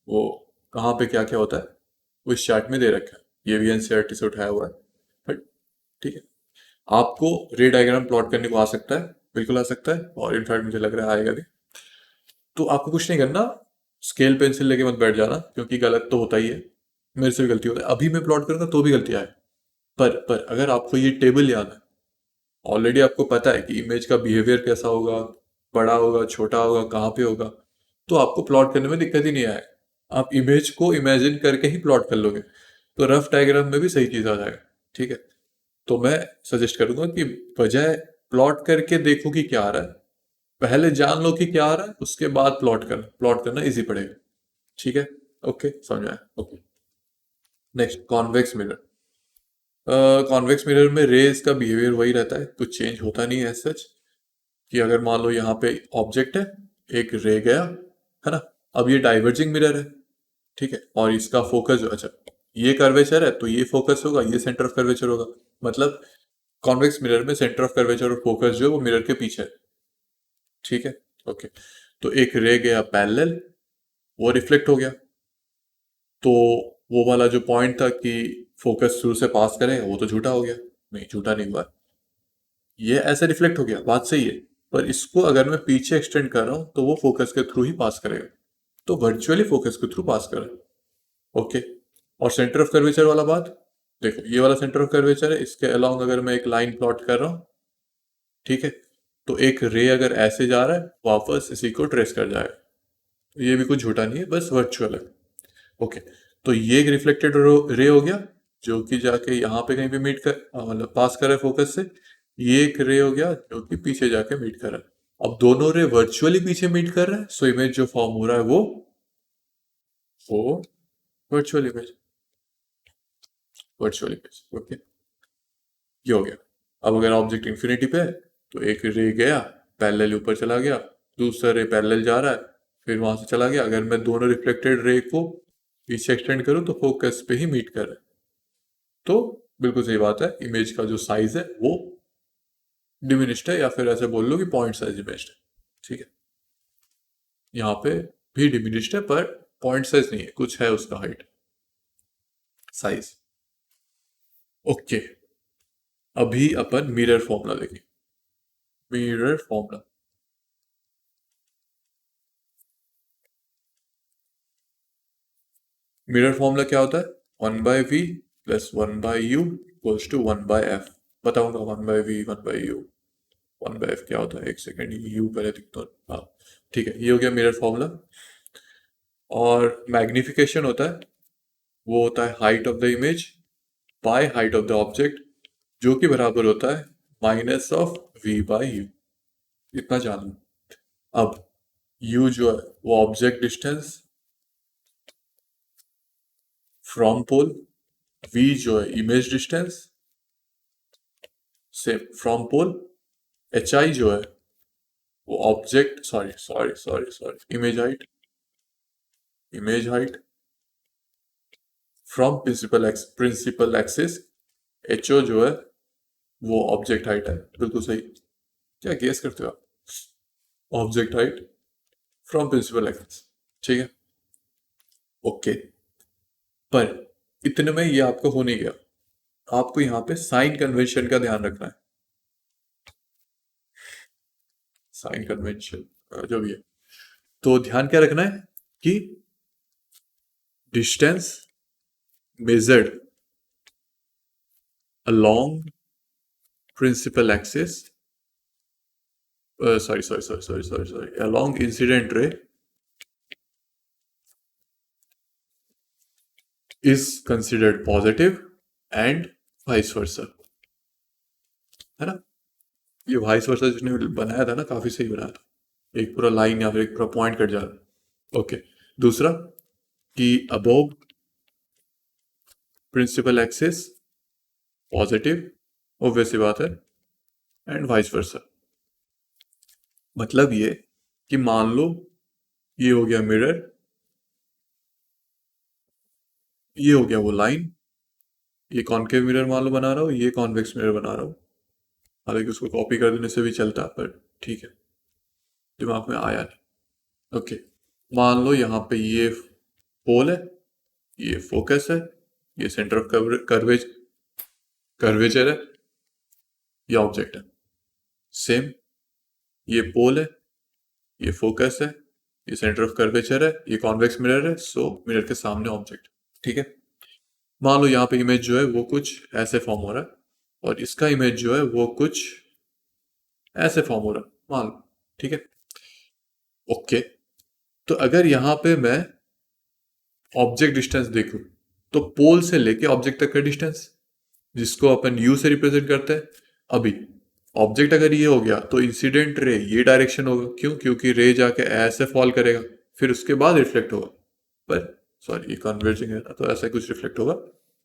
S1: वो कहाँ पे क्या क्या होता है वो इस चार्ट में दे रखा है। ये भी एनसीईआरटी से उठाया हुआ है। बट ठीक है, आपको रे डायग्राम प्लॉट करने को आ सकता है, बिल्कुल आ सकता है, और इनफैक्ट मुझे लग रहा है आएगा भी। तो आपको कुछ नहीं करना, स्केल पेंसिल लेके मत बैठ जाना, क्योंकि गलत तो होता ही है। मेरे से भी गलती होता है, अभी मैं प्लॉट करूंगा तो भी गलती आए। पर अगर आपको ये टेबल याद है, ऑलरेडी आपको पता है कि इमेज का बिहेवियर कैसा होगा, बड़ा होगा, छोटा होगा, कहाँ पे होगा, तो आपको प्लॉट करने में दिक्कत ही नहीं आएगा। आप इमेज को इमेजिन करके ही प्लॉट कर लोगे, तो रफ डायग्राम में भी सही चीज आ जाएगा। ठीक है। तो मैं सजेस्ट करूंगा कि बजाय प्लॉट करके देखो कि क्या आ रहा है, पहले जान लो कि क्या आ रहा है, उसके बाद प्लॉट करना इजी पड़ेगा। ठीक है। ओके, समझ आया। Okay. Next, convex mirror. Convex mirror में रेज का बिहेवियर वही रहता है, कुछ चेंज होता नहीं है सच। कि अगर मान लो यहाँ पे ऑब्जेक्ट है, एक रे गया, है ना? अब ये डाइवर्जिंग मिरर है। ठीक है। और इसका फोकस जो, अच्छा, ये कर्वेचर है तो ये फोकस होगा, ये सेंटर ऑफ कर्वेचर होगा। मतलब कॉन्वेक्स मिरर में सेंटर ऑफ कर्वेचर और फोकस जो है वो मिरर के पीछे है। ठीक है। ओके। तो एक रे गया पैरेलल, वो रिफ्लेक्ट हो गया। तो वो वाला जो पॉइंट था कि फोकस शुरू से पास करेगा, वो तो झूठा हो गया। नहीं, झूठा नहीं हुआ, ये ऐसे रिफ्लेक्ट हो गया, बात सही है। पर इसको अगर मैं पीछे एक्सटेंड कर रहा हूं तो वो फोकस के थ्रू ही पास करेगा। तो वर्चुअली फोकस के थ्रू पास कर रहा है। ओके। और सेंटर ऑफ कर्वेचर वाला बात, देखो ये वाला सेंटर ऑफ कर्वेचर है, इसके अलोंग अगर मैं एक लाइन प्लॉट कर रहा हूँ, ठीक है, तो एक रे अगर ऐसे जा रहा है, वापस इसी को ट्रेस कर जाएगा। तो ये भी कुछ झूठा नहीं है, बस वर्चुअल है। ओके। तो ये एक रिफ्लेक्टेड रे हो गया, जो कि जाके यहाँ पे कहीं पे मीट कर, मतलब पास कर रहा है फोकस से। ये एक रे हो गया जो कि पीछे जाके मीट कर रहा है। अब दोनों रे वर्चुअली पीछे मीट कर रहे हैं, सो इमेज जो फॉर्म हो रहा है वो virtual image, virtual image. Okay, ये हो गया। अब अगर ऑब्जेक्ट इंफिनिटी पे है, तो एक रे गया, पैरेलल ऊपर चला गया, दूसरा रे पैरेलल जा रहा है, फिर वहां से चला गया। अगर मैं दोनों रिफ्लेक्टेड रे को पीछे एक्सटेंड करूं तो फोकस पे ही मीट कर रहा है। तो बिल्कुल सही बात है, इमेज का जो साइज है वो डिमिनिश्ड है, या फिर ऐसे बोल लो कि पॉइंट साइज इमेज है। ठीक है। यहाँ पे भी डिमिनिश्ड है, पर पॉइंट साइज नहीं है, कुछ है उसका हाइट, साइज। ओके। अभी अपन मिरर फॉर्मूला देखें। मिरर फॉर्मूला, मिरर फॉर्मूला क्या होता है? 1/v plus 1/u equals to 1/f। बताऊंगा 1/v 1/u 1/f क्या होता है, एक सेकेंड, यू पहले दिखता है। हाँ, ठीक है, ये हो गया मिरर फॉर्मूला। और मैग्निफिकेशन होता है, वो होता है height of the image by height of the object, जो कि बराबर होता है minus of v by U, इतना जान लो। अब u जो है वो object distance from pole, v जो है इमेज डिस्टेंस से फ्रॉम पोल, hi जो है वो object sorry image height from principal axis, ho जो है वो ऑब्जेक्ट हाइट है। बिल्कुल सही। क्या गेस करते हो आप? Object height from principal axis, ठीक है, ओके। पर इतने में ये आपको हो नहीं गया, आपको यहाँ पे साइन कन्वेंशन का ध्यान रखना है। साइन कन्वेंशन जो भी है, तो ध्यान क्या रखना है कि distance measured along principal axis, along incident ray is considered positive and vice versa, है ना। ये वाइस वर्सा जिसने बनाया था ना, काफी सही बनाया था, एक पूरा लाइन या फिर एक पूरा पॉइंट कट जा रहा। ओके, दूसरा कि above principal axis positive, obvious सी बात है, एंड वाइस वर्सा। मतलब ये कि मान लो ये हो गया मिरर, ये हो गया वो लाइन, ये कॉनकेव मिरर मान लो बना रहा हूँ, ये कॉन्वेक्स मिरर बना रहा हूँ। हालांकि उसको कॉपी कर देने से भी चलता, पर ठीक है, दिमाग में आया नहीं। ओके, मान लो यहाँ पे ये पोल है, ये फोकस है, ये सेंटर ऑफ कर्वेचर है, ये ऑब्जेक्ट है। सेम, ये पोल है, ये फोकस है, ये सेंटर ऑफ कर्वेचर है, ये कॉन्वेक्स मिरर है, सो मिरर के सामने ऑब्जेक्ट, ठीक है। मान लो यहाँ पे इमेज जो है वो कुछ ऐसे फॉर्म हो रहा है, और इसका इमेज जो है वो कुछ ऐसे फॉर्म हो रहा है, मान लो, ठीक है, ओके। तो अगर यहाँ पे मैं ऑब्जेक्ट डिस्टेंस देखूं, तो पोल से लेके ऑब्जेक्ट तक का डिस्टेंस, जिसको अपन यू से रिप्रेजेंट करते हैं। अभी ऑब्जेक्ट अगर ये हो गया तो इंसिडेंट रे ये डायरेक्शन होगा, क्यों? क्योंकि रे जाके ऐसे फॉल करेगा, फिर उसके बाद रिफ्लेक्ट होगा। पर सॉरी, ये कन्वर्जिंग है ना, तो ऐसा कुछ रिफ्लेक्ट होगा,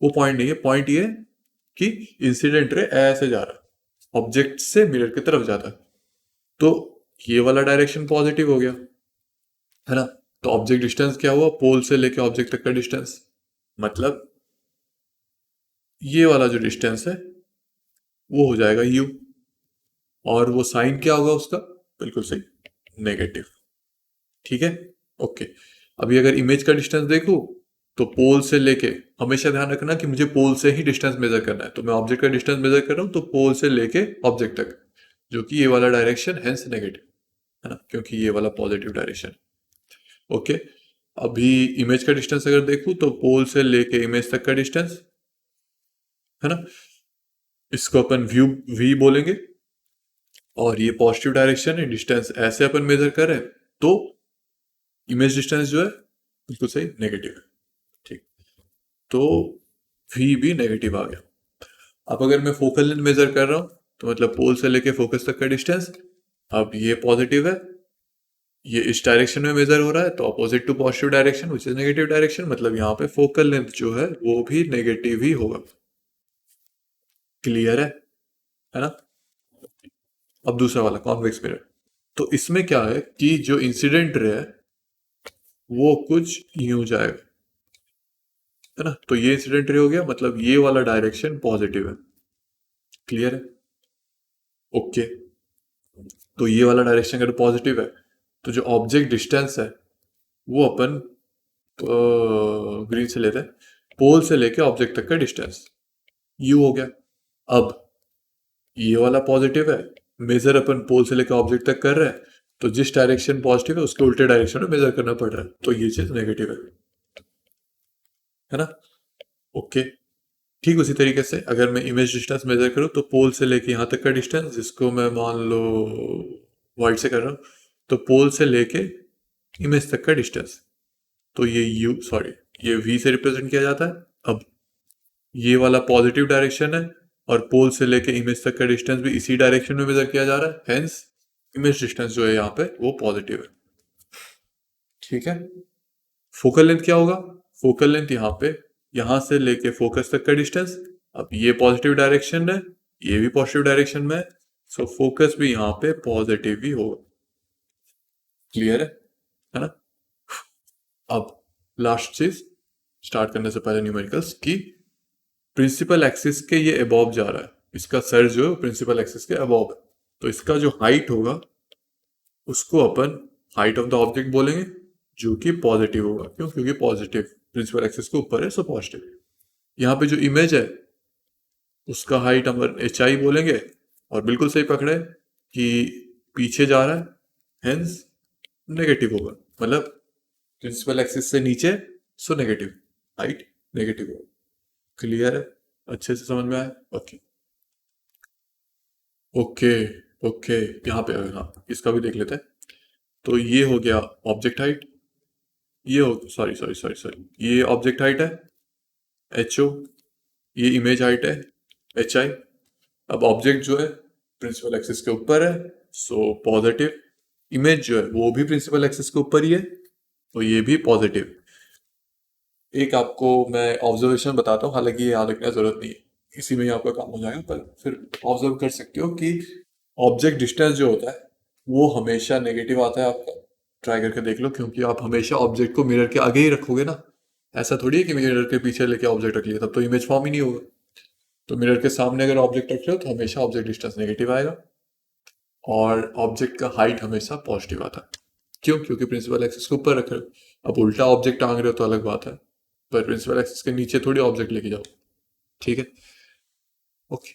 S1: वो पॉइंट नहीं है। पॉइंट ये है कि इंसिडेंट रे ऐसे जा रहा है, ऑब्जेक्ट से मिरर की तरफ जाता है, तो ये वाला डायरेक्शन पॉजिटिव हो गया, है ना। तो ऑब्जेक्ट डिस्टेंस क्या हुआ? पोल से लेके ऑब्जेक्ट तक का डिस्टेंस, मतलब ये वाला जो डिस्टेंस है वो हो जाएगा u, और वो साइन क्या होगा उसका? बिल्कुल सही, नेगेटिव, ठीक है, ओके। अभी अगर इमेज का डिस्टेंस देखूं, तो पोल से लेके, हमेशा ध्यान रखना कि मुझे पोल से ही डिस्टेंस मेजर करना है, तो मैं ऑब्जेक्ट का डिस्टेंस मेजर कर रहा हूं, तो पोल से लेके ऑब्जेक्ट तक, जो कि ये वाला डायरेक्शन, हेंस नेगेटिव, है ना, क्योंकि ये वाला पॉजिटिव डायरेक्शन, ओके। अभी इमेज का डिस्टेंस अगर देखूं, तो पोल से लेके इमेज तक का डिस्टेंस, है ना, इसको अपन व्यू वी बोलेंगे, और ये पॉजिटिव डायरेक्शन है, डिस्टेंस ऐसे अपन मेजर कर रहे हैं, तो इमेज डिस्टेंस जो है बिल्कुल सही नेगेटिव है, ठीक। तो वी भी नेगेटिव आ गया। अब अगर मैं फोकल लेंथ मेजर कर रहा हूं, तो मतलब पोल से लेके फोकस तक का डिस्टेंस, अब ये पॉजिटिव है, ये इस डायरेक्शन में मेजर हो रहा है, तो opposite to positive direction which is negative direction, मतलब यहाँ पे फोकल लेंथ जो है वो भी नेगेटिव ही होगा। क्लियर है ना। अब दूसरा वाला कॉन्वेक्स मिरर, तो इसमें क्या है कि जो इंसिडेंट रे है वो कुछ यूं जाएगा, है ना, तो ये इंसिडेंट रे हो गया, मतलब ये वाला डायरेक्शन पॉजिटिव है। क्लियर है, ओके। तो ये वाला डायरेक्शन अगर पॉजिटिव है, तो जो ऑब्जेक्ट डिस्टेंस है वो अपन ग्रीन से लेते हैं, पोल से लेके ऑब्जेक्ट तक का डिस्टेंस यू हो गया। अब ये वाला पॉजिटिव है, मेजर अपन पोल से लेकर ऑब्जेक्ट तक कर रहे हैं, तो जिस डायरेक्शन पॉजिटिव है उसके उल्टे डायरेक्शन में मेजर करना पड़ रहा है, तो ये चीज नेगेटिव है ना, ओके। ठीक उसी तरीके से अगर मैं इमेज डिस्टेंस मेजर करूं, तो पोल से लेके यहाँ तक का डिस्टेंस, जिसको मैं मान लो वाइड से कर रहा हूं, तो पोल से लेके इमेज तक का डिस्टेंस, तो ये ये v से रिप्रेजेंट किया जाता है। अब ये वाला पॉजिटिव डायरेक्शन है, और पोल से लेके इमेज तक का डिस्टेंस भी इसी डायरेक्शन में मेजर किया जा रहा है, हेंस इमेज डिस्टेंस जो है यहाँ पे वो पॉजिटिव है। ठीक है, फोकल लेंथ क्या होगा? फोकल लेंथ यहाँ पे यहां से लेके फोकस तक का डिस्टेंस, अब ये पॉजिटिव डायरेक्शन है, ये भी पॉजिटिव डायरेक्शन में है, सो फोकस भी यहाँ पे पॉजिटिव ही होगा। क्लियर है ना? अब लास्ट चीज स्टार्ट करने से पहले न्यूमेरिकल्स की प्रिंसिपल एक्सिस के ये अबॉव जा रहा है, इसका सर जो है प्रिंसिपल एक्सिस के अबॉव है, तो इसका जो हाइट होगा उसको अपन हाइट ऑफ द ऑब्जेक्ट बोलेंगे, जो कि पॉजिटिव होगा। क्यों? क्योंकि पॉजिटिव प्रिंसिपल एक्सिस के ऊपर है, सो पॉजिटिव। यहाँ पे जो इमेज है उसका हाइट हम एच आई बोलेंगे, और बिल्कुल सही पकड़े कि पीछे जा रहा है, हेंस नेगेटिव होगा, मतलब प्रिंसिपल एक्सिस से नीचे, सो नेगेटिव, हाइट नेगेटिव होगा। क्लियर है? अच्छे से समझ में आया? ओके ओके ओके, यहाँ पे हाँ इसका भी देख लेते हैं। तो ये हो गया ऑब्जेक्ट हाइट, ये हो सॉरी सॉरी सॉरी सॉरी ये ऑब्जेक्ट हाइट है एच ओ, ये इमेज हाइट है एच आई। अब ऑब्जेक्ट जो है प्रिंसिपल एक्सिस के ऊपर है, सो पॉजिटिव, इमेज जो है वो भी प्रिंसिपल एक्सिस के ऊपर ही है, तो ये भी पॉजिटिव। एक आपको मैं ऑब्जर्वेशन बताता हूँ, हालांकि ये याद रखने की जरूरत नहीं है, इसी में ही आपका काम हो जाएगा, पर फिर ऑब्जर्व कर सकते हो कि ऑब्जेक्ट डिस्टेंस जो होता है वो हमेशा नेगेटिव आता है आपका। ट्राई करके देख लो, क्योंकि आप हमेशा ऑब्जेक्ट को मिरर के आगे ही रखोगे ना, ऐसा थोड़ी है कि मिरर के पीछे लेके ऑब्जेक्ट रख लिया तब तो इमेज फॉर्म ही नहीं होगा। तो मिरर के सामने अगर ऑब्जेक्ट रख रहे हो तो हमेशा ऑब्जेक्ट डिस्टेंस नेगेटिव आएगा, और ऑब्जेक्ट का हाइट हमेशा पॉजिटिव आता है। क्यों? क्योंकि प्रिंसिपल एक्सिस के ऊपर रख रहे हो। अब उल्टा ऑब्जेक्ट टांग रहे हो तो अलग बात है, पर प्रिंसिपल एक्सिस के नीचे थोड़ी ऑब्जेक्ट लेके जाओ। ठीक है, ओके।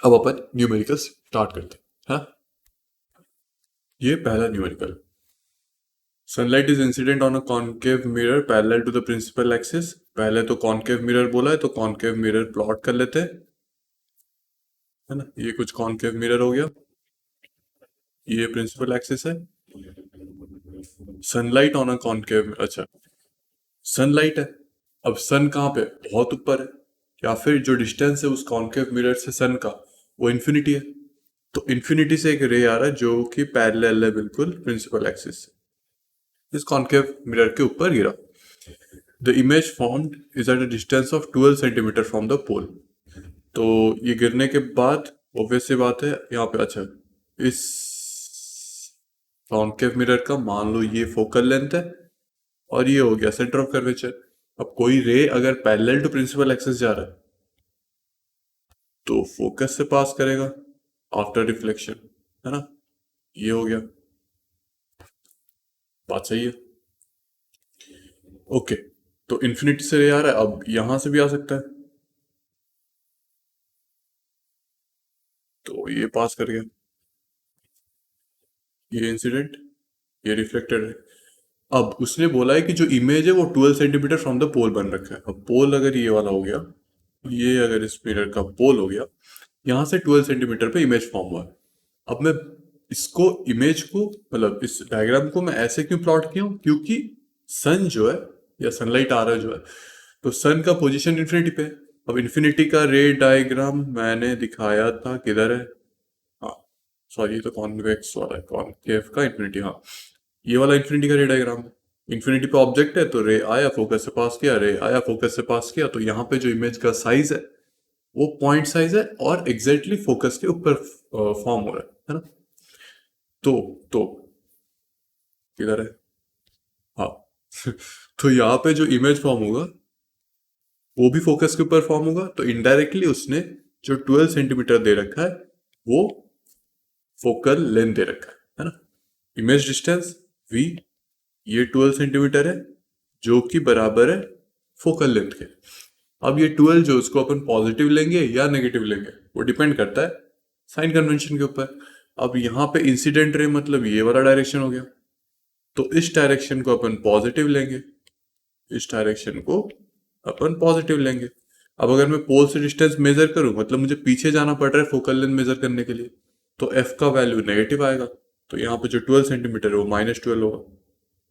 S1: अब अपन न्यूमेरिकल्स स्टार्ट करते हैं। हाँ, ये पहला numerical, sunlight is incident on a concave mirror parallel to the principal axis. पहले तो कॉन्केव मिरर बोला है, तो कॉन्केव मिरर प्लॉट कर लेते हैं, है ना। ये कुछ कॉन्केव मिरर हो गया, ये प्रिंसिपल एक्सिस है, सनलाइट ऑन अ कॉन्केव, अच्छा सनलाइट है। अब सन कहाँ पे? बहुत ऊपर है, या फिर जो डिस्टेंस है उस कॉन्केव मिरर से सन का वो इन्फिनिटी है, तो इन्फिनिटी से एक रे आ रहा है जो कि पैरेलल है बिल्कुल प्रिंसिपल एक्सिस से, इस कॉन्केव मिरर के ऊपर गिरा। The image formed is at a distance of 12 centimetre from the pole. तो ये गिरने के बाद ऑब्वियस सी बात है यहाँ पे, अच्छा इस कॉन्केव मिरर का मान लो ये फोकल लेंथ है, और ये हो गया सेंटर ऑफ कर्वेचर। अब कोई रे अगर पैरेलल टू प्रिंसिपल एक्सिस जा रहा है तो फोकस से पास करेगा आफ्टर रिफ्लेक्शन, है ना। ये हो गया, बात सही है। ओके, तो इन्फिनिटी से रे आ रहा है, अब यहां से भी आ सकता है, तो ये पास कर गया, ये इंसिडेंट, ये रिफ्लेक्टेड है। अब उसने बोला है कि जो इमेज है वो 12 सेंटीमीटर फ्रॉम द पोल बन रखा है। अब पोल अगर ये वाला हो गया, ये अगर इस मिरर का पोल हो गया, यहां से 12 सेंटीमीटर पे इमेज फॉर्म हुआ है। अब मैं इसको इमेज को, मतलब इस डायग्राम को मैं ऐसे क्यों प्लॉट किया हूं? क्योंकि सन जो है या सनलाइट आ रहा है जो है, तो सन का पोजीशन इन्फिनिटी पे है। अब इन्फिनिटी का रे डायग्राम मैंने दिखाया था, किधर है? हाँ सॉरी, ये तो कॉन्वेक्स वाला है, कॉन्केव का इन्फिनिटी, हाँ ये वाला इन्फिनिटी का रे डायग्राम है। इन्फिनिटी पे ऑब्जेक्ट है, तो रे आया फोकस से पास किया, रे आया फोकस से पास किया, तो यहाँ पे जो इमेज का साइज है वो पॉइंट साइज है, और एग्जैक्टली फोकस के ऊपर फॉर्म हो रहा है ना। तो किधर है? हाँ तो यहाँ पे जो इमेज फॉर्म होगा वो भी फोकस के ऊपर फॉर्म होगा, तो इनडायरेक्टली उसने जो 12 सेंटीमीटर दे रखा है वो फोकल लेंथ दे रखा है ना। इमेज डिस्टेंस v, ये 12 सेंटीमीटर है जो कि बराबर है फोकल लेंथ के। अब ये 12 जो उसको अपन पॉजिटिव लेंगे या नेगेटिव लेंगे वो डिपेंड करता है साइन कन्वेंशन के ऊपर। अब यहाँ पे इंसिडेंट रे मतलब ये वाला डायरेक्शन हो गया, तो इस डायरेक्शन को अपन पॉजिटिव लेंगे, इस डायरेक्शन को अपन पॉजिटिव लेंगे। अब अगर मैं पोल से डिस्टेंस मेजर करूं, मतलब मुझे पीछे जाना पड़ रहा है फोकल लेंथ मेजर करने के लिए, तो एफ का वैल्यू नेगेटिव आएगा, तो यहाँ पे जो 12 सेंटीमीटर है वो -12 होगा।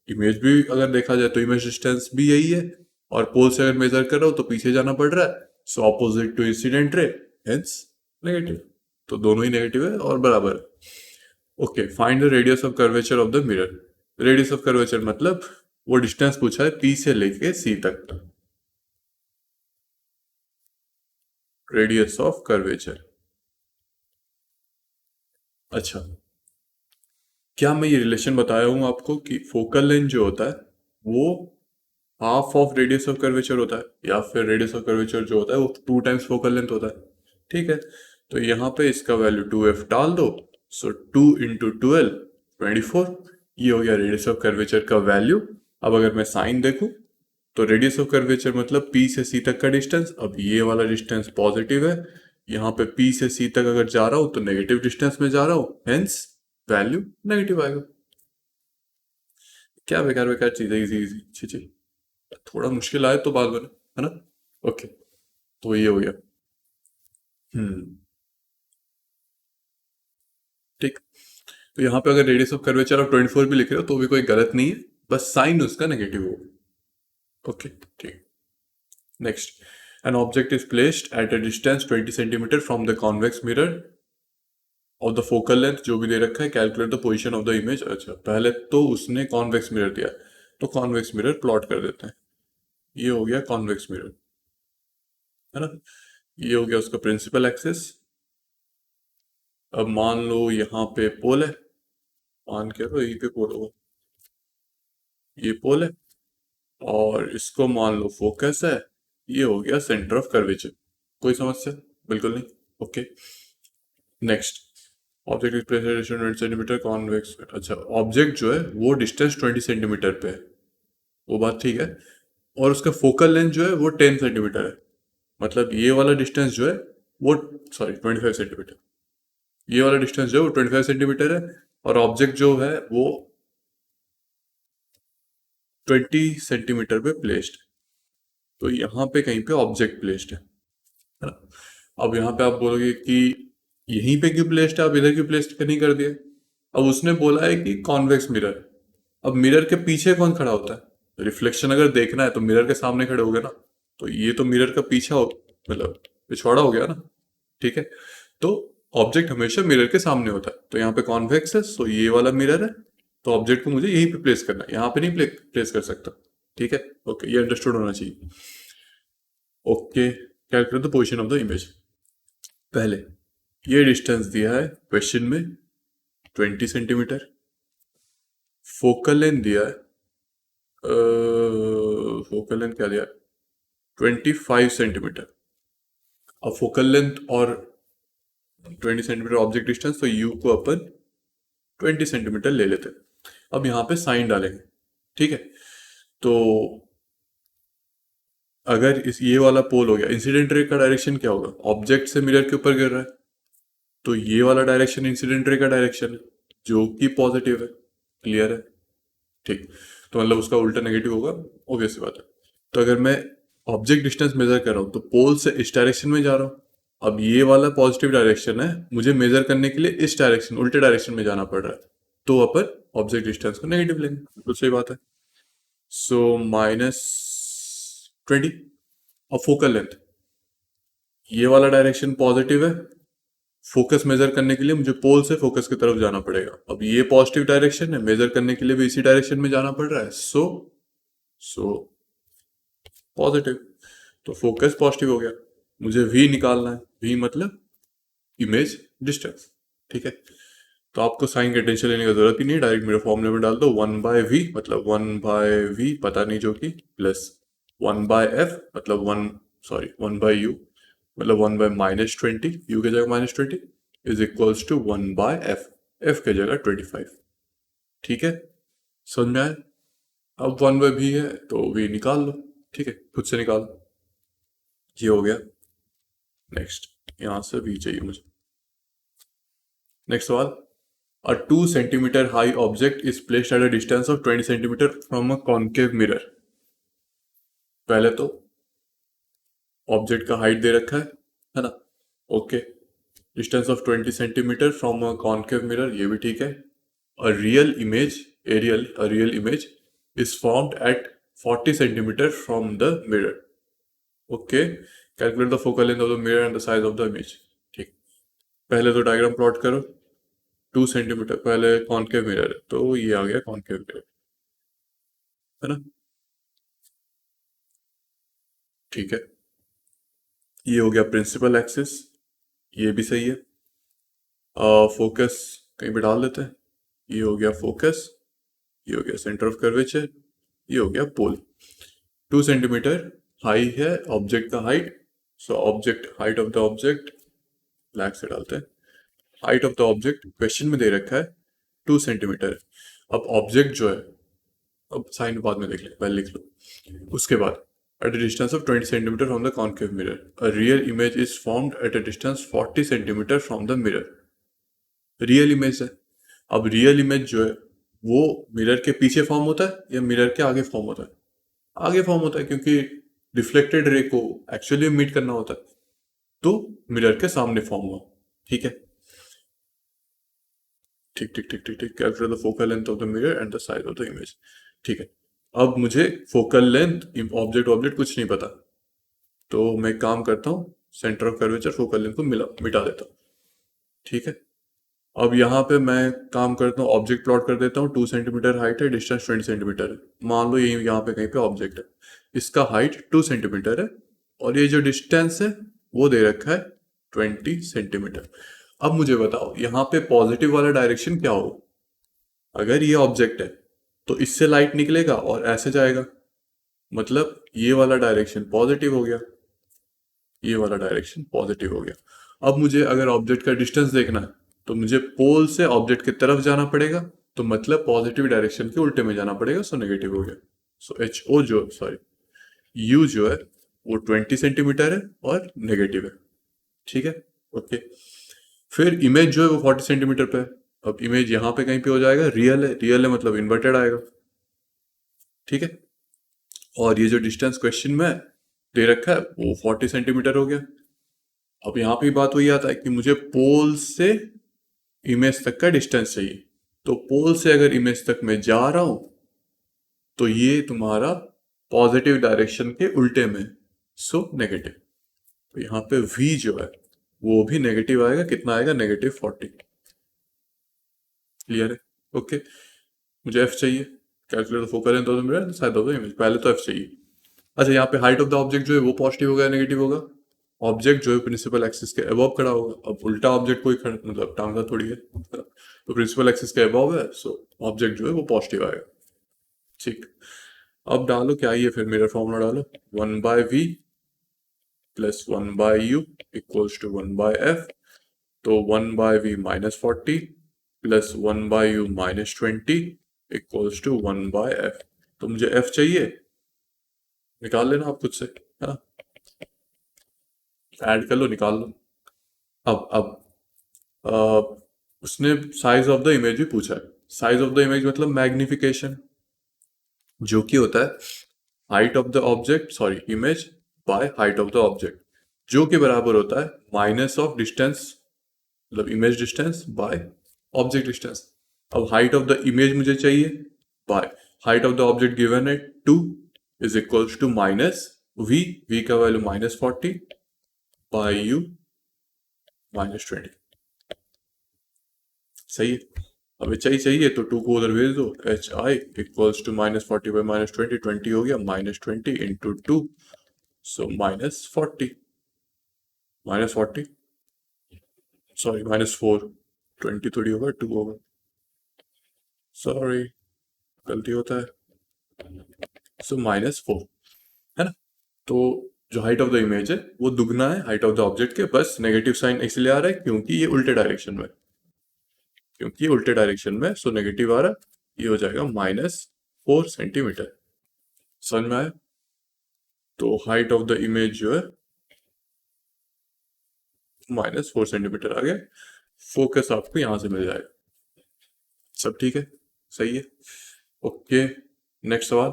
S1: इमेज भी अगर देखा जाए तो इमेज डिस्टेंस भी यही है, और पोल से अगर मेजर कर रहा हो तो पीछे जाना पड़ रहा है, so opposite to incident ray, hence negative. तो दोनों ही नेगेटिव है और बराबर है। Okay, find the radius of curvature of the mirror. Radius of curvature मतलब वो डिस्टेंस पूछा है पी से लेके सी तक, रेडियस ऑफ कर्वेचर। अच्छा, क्या मैं ये रिलेशन बताया हूं आपको कि फोकल लेंथ जो होता है वो half of radius of curvature होता है, या फिर रेडियस ऑफ कर्वेचर जो होता है वो 2 टाइम्स फोकल लेंथ होता है। ठीक है, तो यहाँ पे इसका वैल्यू 2f डाल दो। सो 2 × 12 24, ये हो गया रेडियस ऑफ कर्वेचर का वैल्यू। अब अगर मैं साइन देखूं तो रेडियस ऑफ कर्वेचर मतलब P से C तक का डिस्टेंस। अब ये वाला डिस्टेंस पॉजिटिव है, यहाँ पे P से C तक अगर जा रहा हूं तो नेगेटिव डिस्टेंस में जा रहा हूं, हेंस वैल्यू नेगेटिव आएगा। क्या बेकार बेकार चीजें, इजी इजी छी छी। थोड़ा मुश्किल आए तो बात बने, है ना। ओके, तो ये हो गया। हम्म, ठीक। तो यहाँ पे अगर रेडियस ऑफ कर्वेचर आप 24 भी लिख रहे हो तो भी कोई गलत नहीं है, बस साइन उसका नेगेटिव हो। ओके, ठीक। Next, an object is placed at a distance 20 centimetre from the convex mirror और द फोकल लेंथ जो भी दे रखा है, calculate the position of the image. अच्छा, पहले तो उसने कॉन्वेक्स मिरर दिया, तो कॉन्वेक्स मिरर प्लॉट कर देते हैं। ये हो गया कॉन्वेक्स मिरर, है ना। ये हो गया उसका प्रिंसिपल एक्सिस। अब मान लो यहाँ पे पोल है, मान के तो यहीं पे पोल होगा, ये पोल है, और इसको मान लो फोकस है। ये हो गया सेंटर ऑफ कर्वेचर। कोई समस्या? बिल्कुल नहीं। Okay, next, object is placed at distance 20 centimetre convex. अच्छा, ऑब्जेक्ट जो है वो डिस्टेंस 20 सेंटीमीटर पे है, वो बात ठीक है, और उसका फोकल लेंथ जो है वो 10 सेंटीमीटर है। मतलब ये वाला डिस्टेंस जो है वो, सॉरी 25 सेंटीमीटर, ये वाला डिस्टेंस जो है वो 25 सेंटीमीटर है, और ऑब्जेक्ट जो है वो 20 सेंटीमीटर पे प्लेस्ड। तो यहाँ पे कहीं पे ऑब्जेक्ट प्लेस्ड है ना। अब यहाँ पे आप बोलोगे कि यहीं पे क्यों प्लेस्ड है, आप इधर क्यों प्लेस्ड नहीं कर दिए। अब उसने बोला है कि कॉन्वेक्स मिरर। अब मिरर के पीछे कौन खड़ा होता है, रिफ्लेक्शन अगर देखना है तो मिरर के सामने खड़े हो गए ना, तो ये तो मिरर का पीछा हो, मतलब पिछवाड़ा हो गया ना। ठीक है, तो ऑब्जेक्ट हमेशा मिरर के सामने होता है, तो यहाँ पे कॉन्वेक्स है, सो ये वाला मिरर है, तो ऑब्जेक्ट को मुझे यहीं पे प्लेस करना है, यहाँ पे नहीं प्लेस कर सकता। ठीक है, ओके, ये अंडरस्टूड होना चाहिए। Okay, calculate the position of the image. पहले ये डिस्टेंस दिया है क्वेश्चन में 20 सेंटीमीटर, फोकल लेंथ दिया है, फोकल लेंथ क्या दिया है, 25 सेंटीमीटर। अब फोकल लेंथ और 20 सेंटीमीटर ऑब्जेक्ट डिस्टेंस, तो यू को अपन 20 सेंटीमीटर ले लेते हैं। अब यहाँ पे साइन डालेंगे। ठीक है, तो अगर इस ये वाला पोल हो गया, इंसिडेंट रे का डायरेक्शन क्या होगा, ऑब्जेक्ट से मिरर के ऊपर गिर रहा है, तो ये वाला डायरेक्शन इंसिडेंट रे का डायरेक्शन है जो कि पॉजिटिव है। क्लियर है, ठीक। तो मतलब उसका उल्टा नेगेटिव होगा, ऑब्वियस सी बात है। तो अगर मैं ऑब्जेक्ट डिस्टेंस मेजर कर रहा हूँ तो पोल से इस डायरेक्शन में जा रहा हूँ, अब ये वाला पॉजिटिव डायरेक्शन है, मुझे मेजर करने के लिए इस डायरेक्शन, उल्टे डायरेक्शन में जाना पड़ रहा है, तो अपन ऑब्जेक्ट डिस्टेंस को नेगेटिव लेंगे, बिल्कुल सही बात है। सो -20। और फोकल लेंथ, ये वाला डायरेक्शन पॉजिटिव है, फोकस मेजर करने के लिए मुझे पोल से फोकस की तरफ जाना पड़ेगा। अब ये पॉजिटिव डायरेक्शन है, मेजर करने के लिए भी इसी डायरेक्शन में जाना पड़ रहा है, सो पॉजिटिव, तो फोकस पॉजिटिव हो गया। मुझे वी निकालना है, वी मतलब इमेज डिस्टेंस। ठीक है, तो आपको साइन का टेंशन लेने की जरूरत ही नहीं, डायरेक्ट मेरे फॉर्मूले में डाल दो, 1/v मतलब 1/v पता नहीं जो कि, प्लस 1/f मतलब 1/u मतलब 1/-20, u के जगह -20 is equals to 1/f, f के जगह 25। ठीक है, समझ में आया। अब 1/v है तो v निकाल लो, ठीक है, खुद से निकालो। ये हो गया। नेक्स्ट, यहां से v चाहिए मुझे। नेक्स्ट सवाल, a 2 centimeter high object is placed at a distance of 20 centimeter from a concave mirror। पहले तो ऑब्जेक्ट का हाइट दे रखा है ना। Okay, distance of 20 centimetre from a concave mirror, ये भी ठीक है। A real image, a real image is formed at 40 centimetre from the mirror. Okay, calculate the focal length of the mirror and the size of the image. ठीक, पहले तो diagram plot करो। 2 centimetre पहले concave mirror है, तो ये आ गया concave mirror, है ना। ठीक है, ये हो गया प्रिंसिपल एक्सिस, ये भी सही है। फोकस कहीं पे डाल देते हैं, ये हो गया फोकस, ये हो गया सेंटर ऑफ कर्वेचर, ये हो गया पोल। 2 सेंटीमीटर हाई है ऑब्जेक्ट का height, so object height of the object black से डालते हैं। Height of the object question में दे रखा है 2 सेंटीमीटर। अब ऑब्जेक्ट जो है, अब साइन बाद में देख ले, पहले लिख लो। उसके बाद at a distance of 20 centimeter from the concave mirror, a real image is formed at a distance 40 centimeter from the mirror। Real image है। अब रियल इमेज जो है वो मिरर के पीछे फॉर्म होता है या मिरर के आगे फॉर्म होता है? आगे फॉर्म होता है, क्योंकि रिफ्लेक्टेड रे को एक्चुअली मीट करना होता है, तो मिरर के सामने फॉर्म हुआ। ठीक है, ठीक ठीक ठीक ठीक ठीक। Calculate the focal length of the mirror and the size of the image. ठीक है, अब मुझे फोकल लेंथ ऑब्जेक्ट ऑब्जेक्ट कुछ नहीं पता, तो मैं एक काम करता हूँ, centre of curvature focal length को मिटा देता हूँ। ठीक है, अब यहाँ पे मैं काम करता हूँ, ऑब्जेक्ट प्लॉट कर देता हूँ। 2 सेंटीमीटर हाइट है, डिस्टेंस 20 सेंटीमीटर है। मान लो ये यहाँ पे कहीं पे ऑब्जेक्ट है, इसका हाइट 2 सेंटीमीटर है और ये जो डिस्टेंस है वो दे रखा है 20 सेंटीमीटर। अब मुझे बताओ यहाँ पे पॉजिटिव वाला डायरेक्शन क्या हो? अगर ये ऑब्जेक्ट है तो इससे लाइट निकलेगा और ऐसे जाएगा, मतलब ये वाला डायरेक्शन पॉजिटिव हो गया, ये वाला डायरेक्शन पॉजिटिव हो गया। अब मुझे अगर ऑब्जेक्ट का डिस्टेंस देखना है तो मुझे पोल से ऑब्जेक्ट की तरफ जाना पड़ेगा, तो मतलब पॉजिटिव डायरेक्शन के उल्टे में जाना पड़ेगा, सो नेगेटिव हो गया। सो एच ओ जो सॉरी यू जो है वो 20 सेंटीमीटर है और नेगेटिव है। ठीक है, ओके। फिर इमेज जो है वो 40 सेंटीमीटर पे है। अब इमेज यहाँ पे कहीं पे हो जाएगा, रियल है, रियल है मतलब इन्वर्टेड आएगा। ठीक है, और ये जो डिस्टेंस क्वेश्चन में दे रखा है वो 40 सेंटीमीटर हो गया। अब यहाँ पे बात वही आता है कि मुझे पोल से इमेज तक का डिस्टेंस चाहिए, तो पोल से अगर इमेज तक मैं जा रहा हूं तो ये तुम्हारा पॉजिटिव डायरेक्शन के उल्टे में, सो नेगेटिव। तो यहाँ पे v जो है वो भी नेगेटिव आएगा, कितना आएगा? -40। क्लियर है? ओके, मुझे f चाहिए। Calculate the focal length of the mirror, size of the image. पहले तो f चाहिए। अच्छा, यहाँ पे हाइट ऑफ द ऑब्जेक्ट जो है वो पॉजिटिव होगा या नेगेटिव होगा? ऑब्जेक्ट जो है प्रिंसिपल एक्सिस के अबव खड़ा होगा। अब उल्टा ऑब्जेक्ट कोई खड़ा मतलब टांगा थोड़ी है, तो प्रिंसिपल एक्सिस के अबव है, सो ऑब्जेक्ट जो है वो पॉजिटिव आएगा। ठीक, अब डालो क्या ये, फिर मिरर फॉर्मूला डालो। 1/v plus 1/u equals to 1/f। तो 1/v -40 plus 1/u -20 equals to 1/f। तो मुझे f चाहिए, निकाल लेना आप खुद से, है ना, ऐड कर लो, निकाल लो। अब उसने साइज ऑफ द इमेज भी पूछा है। साइज ऑफ द इमेज मतलब मैग्निफिकेशन, जो कि होता है height of the object sorry image by height of the object, जो कि बराबर होता है माइनस ऑफ डिस्टेंस, मतलब image distance by object distance. अब हाइट ऑफ द इमेज मुझे चाहिए by height of the object given है 2 is equals to minus V का वैल्यू -40 बाय यू -20। सही है। अब एच आई चाहिए तो 2 को उधर भेज दो, H I equals to -40 by -20, 20 हो गया, -20 इंटू 2, सो -40, -40 सॉरी -4, 20 थोड़ी होगा, 2 होगा, सॉरी गलती होता है, सो -4, है ना। तो जो हाइट ऑफ द इमेज है वो दुगना है हाइट ऑफ द ऑब्जेक्ट के, बस नेगेटिव साइन इसलिए आ रहा है क्योंकि ये उल्टे डायरेक्शन में, क्योंकि ये उल्टे डायरेक्शन में, सो नेगेटिव आ रहा है। ये हो जाएगा -4 सेंटीमीटर। समझ में आया? तो हाइट ऑफ द इमेज जो है -4 सेंटीमीटर आ गया। फोकस आपको यहां से मिल जाएगा। सब ठीक है, सही है, ओके। नेक्स्ट सवाल,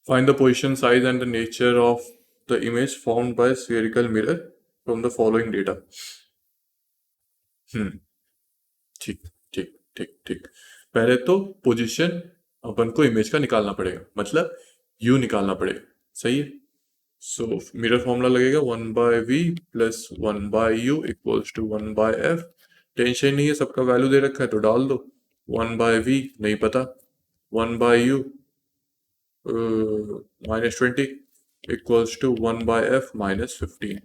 S1: find the position, size and the nature of the image formed by spherical mirror from the following data. ठीक ठीक ठीक ठीक। पहले तो पोजीशन अपन को इमेज का निकालना पड़ेगा, मतलब यू निकालना पड़ेगा, सही है। सो मिरर फॉर्मूला लगेगा 1/v plus 1/u equals to 1/f। Tension नहीं है, सबका वैल्यू दे रखा है तो डाल दो। 1/v नहीं पता, 1/u -20 इक्वल्स टू 1/f -15।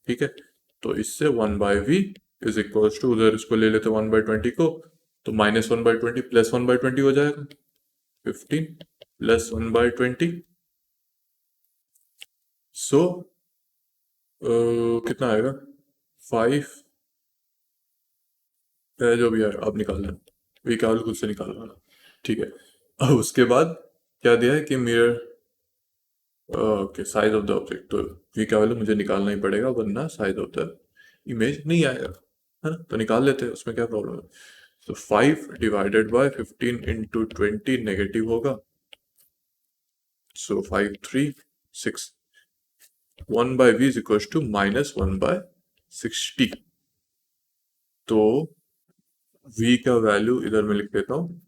S1: ठीक है, तो इससे 1/v इज इक्वल्स टू, उधर इसको ले लेते 1/20 को, तो -1/20 प्लस 1/20 हो जाएगा, 15 प्लस 1/20। सो कितना आएगा, 5 जो भी है आप निकाल लेना, वी का वैल्यू खुद से निकाल लेना। ठीक है, अब उसके बाद क्या दिया है कि mirror, okay, size of the object, तो वी का वैल्यू मुझे निकालना ही पड़ेगा वरना साइज ऑफ द इमेज नहीं आएगा, है ना। तो निकाल लेते हैं, उसमें क्या प्रॉब्लम है। तो 5 डिवाइडेड बाय 15 इंटू 20 नेगेटिव होगा, सो 5 3 6, 1/v इज इक्वल टू -1/60। तो v का वैल्यू इधर मैं लिख देता हूं,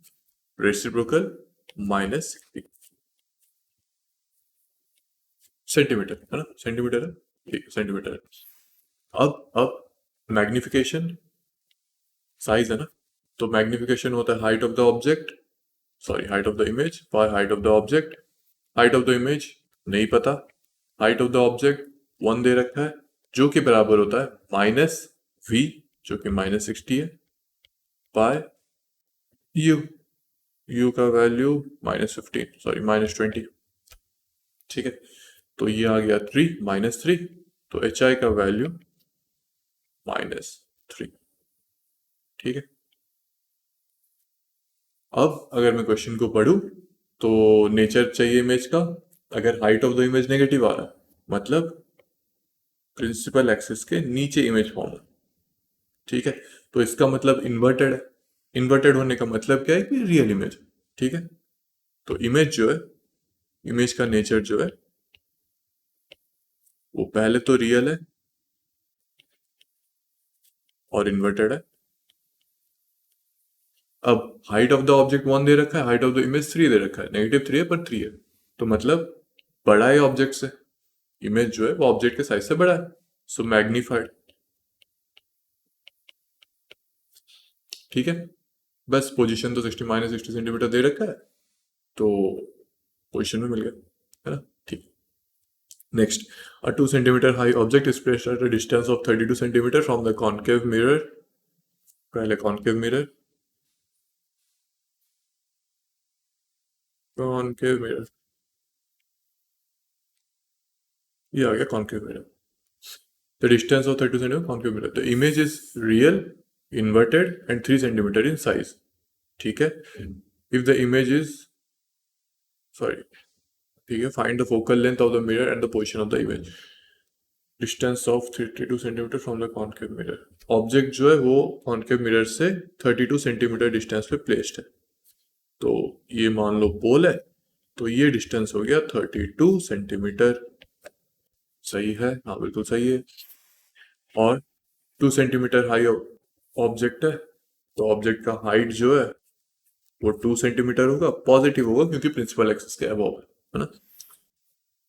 S1: रेसिप्रोकल -60 सेंटीमीटर, है ना, सेंटीमीटर है, ठीक है, सेंटीमीटर है। अब मैग्निफिकेशन साइज है ना, तो मैग्निफिकेशन होता है height of the object, sorry height of the image by height of the object. Height of the image नहीं पता, हाइट ऑफ द ऑब्जेक्ट 1 दे रखा है, जो कि बराबर होता है -v जो कि -60 है, बाय u का वैल्यू -15, सॉरी -20। ठीक है, तो ये आ गया 3 -3, तो hi का वैल्यू -3। ठीक है, अब अगर मैं क्वेश्चन को पढ़ूं तो नेचर चाहिए इमेज का, अगर height of the image negative आ रहा है मतलब प्रिंसिपल एक्सिस के नीचे इमेज फॉर्म है। ठीक है, तो इसका मतलब इन्वर्टेड है, इन्वर्टेड होने का मतलब क्या है कि रियल इमेज। ठीक है, तो इमेज जो है, इमेज का नेचर जो है वो पहले तो रियल है और इन्वर्टेड है। अब हाइट ऑफ द ऑब्जेक्ट 1 दे रखा है, हाइट ऑफ द इमेज 3 दे रखा है, -3 है पर 3 है, तो मतलब बड़ा है ऑब्जेक्ट से, इमेज जो है वो ऑब्जेक्ट के साइज से बड़ा है, सो मैग्नीफाइड। ठीक है, बस पोजीशन तो 60 -60 सेंटीमीटर दे रखा है, तो पोजीशन में मिल गया, है ना। ठीक, next, a 2 centimeter high object is placed at a distance of 32 centimeter from the concave mirror। पहले concave mirror, concave mirror, ये आ गया concave mirror। The distance of 32 centimeter concave mirror, the image is real, inverted and 3 centimeter in size। ठीक है, if the image is, sorry, ठीक है, find the focal length of the mirror and the position of the image। Distance of 32 centimetre from the concave mirror, object जो है वो concave mirror से 32 centimetre distance पे placed है, तो ये मान लो पोल है, तो ये डिस्टेंस हो गया 32 सेंटीमीटर। सही है, हाँ बिल्कुल सही है। और 2 सेंटीमीटर हाई ऑब्जेक्ट है, तो ऑब्जेक्ट का हाइट जो है वो 2 सेंटीमीटर होगा, पॉजिटिव होगा क्योंकि प्रिंसिपल एक्सिस के अबव है ना।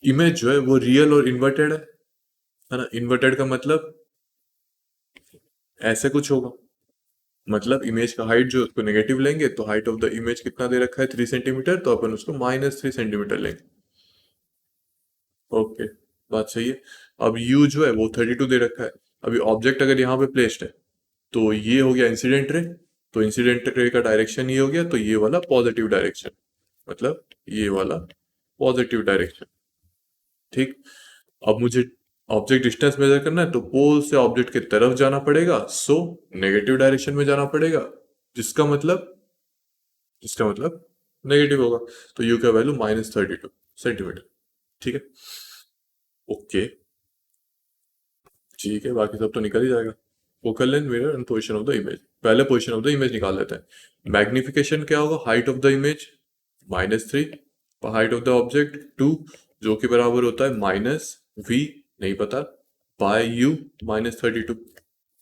S1: इमेज जो है वो रियल और इन्वर्टेड है ना। इन्वर्टेड का मतलब ऐसे कुछ होगा, मतलब इमेज का हाइट जो उसको नेगेटिव लेंगे, तो हाइट ऑफ द इमेज कितना दे रखा है 3 सेंटीमीटर, तो अपन उसको -3 सेंटीमीटर लेंगे। ओके, बात सही है। अब u जो है वो 32 दे रखा है, अभी ऑब्जेक्ट अगर यहाँ पे प्लेस्ड है तो ये हो गया इंसिडेंट रे, तो इंसिडेंट रे का डायरेक्शन ये हो गया, तो ये वाला पॉजिटिव डायरेक्शन, मतलब ये वाला पॉजिटिव डायरेक्शन। ठीक, अब मुझे ऑब्जेक्ट डिस्टेंस मेजर करना है, तो पोल से ऑब्जेक्ट की तरफ जाना पड़ेगा, सो नेगेटिव डायरेक्शन में जाना पड़ेगा, जिसका मतलब इसका मतलब नेगेटिव होगा, तो u का वैल्यू -32 सेंटीमीटर। ठीक है, ओके, ठीक है, बाकी सब तो निकल ही जाएगा। Focal length, mirror and position of the image, पहले पोजीशन ऑफ द इमेज निकाल लेते हैं। मैग्निफिकेशन क्या होगा, height of the image -3, height of the object 2 जो कि बराबर होता है -v नहीं पता, बाय u -32,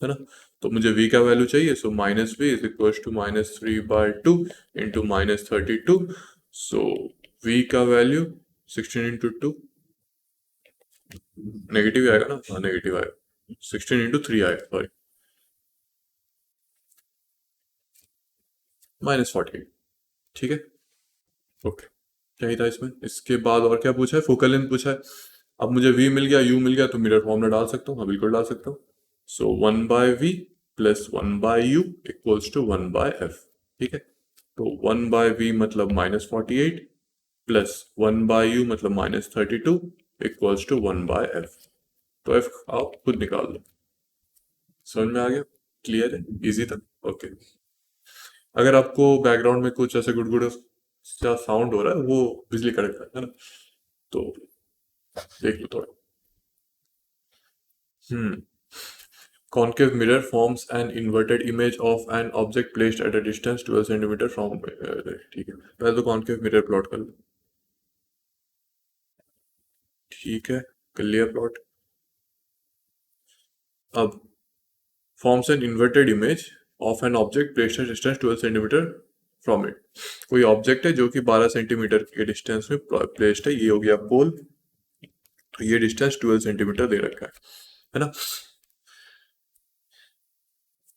S1: है ना। तो मुझे v का वैल्यू चाहिए, so -v is equal to -3/2 into -32, so v का वैल्यू 16 इंटू 2 नेगेटिव आएगा ना, हाँ नेगेटिव आएगा, 16 × 3 आएगा, सॉरी -48। ठीक है, ओके, क्या ही था इसमें। इसके बाद और क्या पूछा है, फोकल लेंथ पूछा है। अब मुझे वी मिल गया, यू मिल गया, तो मिरर फॉर्मूला डाल सकता हूँ, हाँ बिल्कुल डाल सकता हूँ। So 1/v plus 1/u equals to 1/f। ठीक है, तो 1/v मतलब -48 प्लस 1/u मतलब -32 इक्वल्स टू 1/f। तो f आप खुद निकाल लो। समझ में आ गया, क्लियर है, इजी था, ओके। अगर आपको बैकग्राउंड में कुछ ऐसे गुड़गुड़ सा साउंड हो रहा है, वो बिजली कड़क रहा है ना, तो देख लो थोड़ा। हम्म concave mirror forms an inverted image of an object placed at a distance 12 centimeter from ठीक है, पहले तो concave mirror प्लॉट कर लो। ठीक है, कर लिया प्लॉट। अब forms an inverted image of an object placed at a distance 12 centimeter from it। कोई ऑब्जेक्ट है जो कि 12 सेंटीमीटर के डिस्टेंस में प्लेस्ड है, ये हो गया पोल, तो ये डिस्टेंस 12 सेंटीमीटर दे रखा है ना।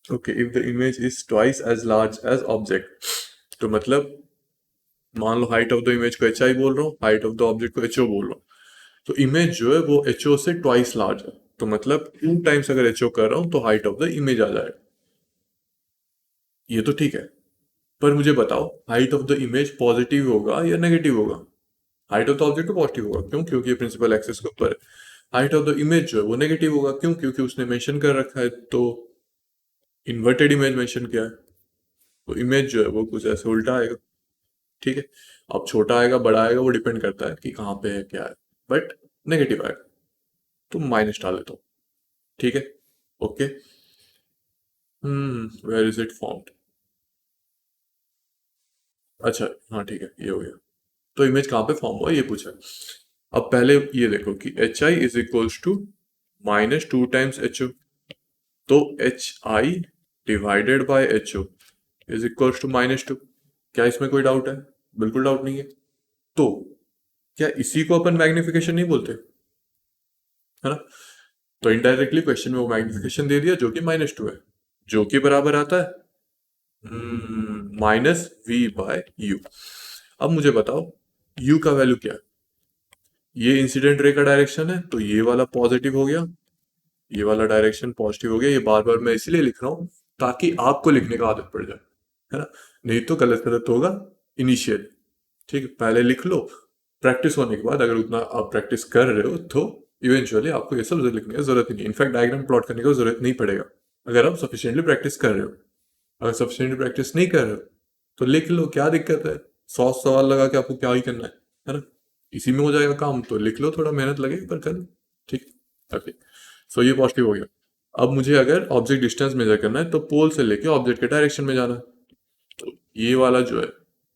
S1: Okay, if the image is twice as large as object, तो मतलब मान लो हाइट ऑफ द इमेज को एच आई बोल रहा हूँ, हाइट ऑफ द ऑब्जेक्ट को एच ओ बोल रहा हूँ, तो इमेज जो है वो एच ओ से ट्वाइस लार्ज है, तो मतलब 2 टाइम्स अगर एच ओ कर रहा हूँ तो हाइट ऑफ द इमेज आ जाएगा। ये तो ठीक है, पर मुझे बताओ height of the image positive होगा या नेगेटिव होगा। हाइट ऑफ द ऑब्जेक्ट तो पॉजिटिव होगा, क्यों, क्योंकि ये प्रिंसिपल एक्सिस के ऊपर है। हाइट ऑफ द इमेज जो है वो नेगेटिव होगा, क्यों, क्योंकि उसने मेंशन कर रखा है, तो इन्वर्टेड इमेज मेंशन किया है, तो इमेज जो है वो कुछ ऐसे उल्टा आएगा। ठीक है, अब छोटा आएगा बड़ा आएगा वो डिपेंड करता है कि कहाँ पे है क्या है, बट नेगेटिव आएगा, तो माइनस डाल देता हूँ। ठीक है, okay. Where is it formed, अच्छा हाँ ठीक है, ये हो गया। तो इमेज कहाँ पे फॉर्म हुआ ये पूछा है। अब पहले ये देखो कि h i is equals to -2 times h o, तो h i divided by h o is equals to -2। क्या इसमें कोई डाउट है, बिल्कुल डाउट नहीं है। तो क्या इसी को अपन मैग्निफिकेशन नहीं बोलते, है ना। तो इनडायरेक्टली क्वेश्चन में वो मैग्निफिकेशन दे दिया जो कि -2 है, जो कि बराबर आता है -v/u। अब मुझे बताओ u का वैल्यू क्या है। ये इंसिडेंट रे का डायरेक्शन है, तो ये वाला पॉजिटिव हो गया, ये वाला डायरेक्शन पॉजिटिव हो गया। ये बार बार मैं इसलिए लिख रहा हूँ ताकि आपको लिखने का आदत पड़ जाए, है ना, नहीं तो गलत गलत होगा इनिशियल। ठीक है, पहले लिख लो, प्रैक्टिस होने के बाद अगर उतना आप प्रैक्टिस कर रहे हो तो इवेंचुअली आपको ये सब लिखने की जरूरत ही नहीं, इनफैक्ट डायग्राम प्लॉट करने की जरूरत नहीं पड़ेगा अगर आप सफिशिएंटली प्रैक्टिस कर रहे हो। अगर सफिशिएंटली प्रैक्टिस नहीं कर रहे हो तो लिख लो, क्या दिक्कत है, 100 सवाल लगा के आपको क्या ही करना है ना, इसी में हो जाएगा काम, तो लिख लो, थोड़ा मेहनत लगेगी पर कर लो। ठीक, ओके। सो ये पॉजिटिव हो गया। अब मुझे अगर ऑब्जेक्ट डिस्टेंस मेजर करना है तो पोल से लेके ऑब्जेक्ट के डायरेक्शन में जाना है, तो ये वाला जो है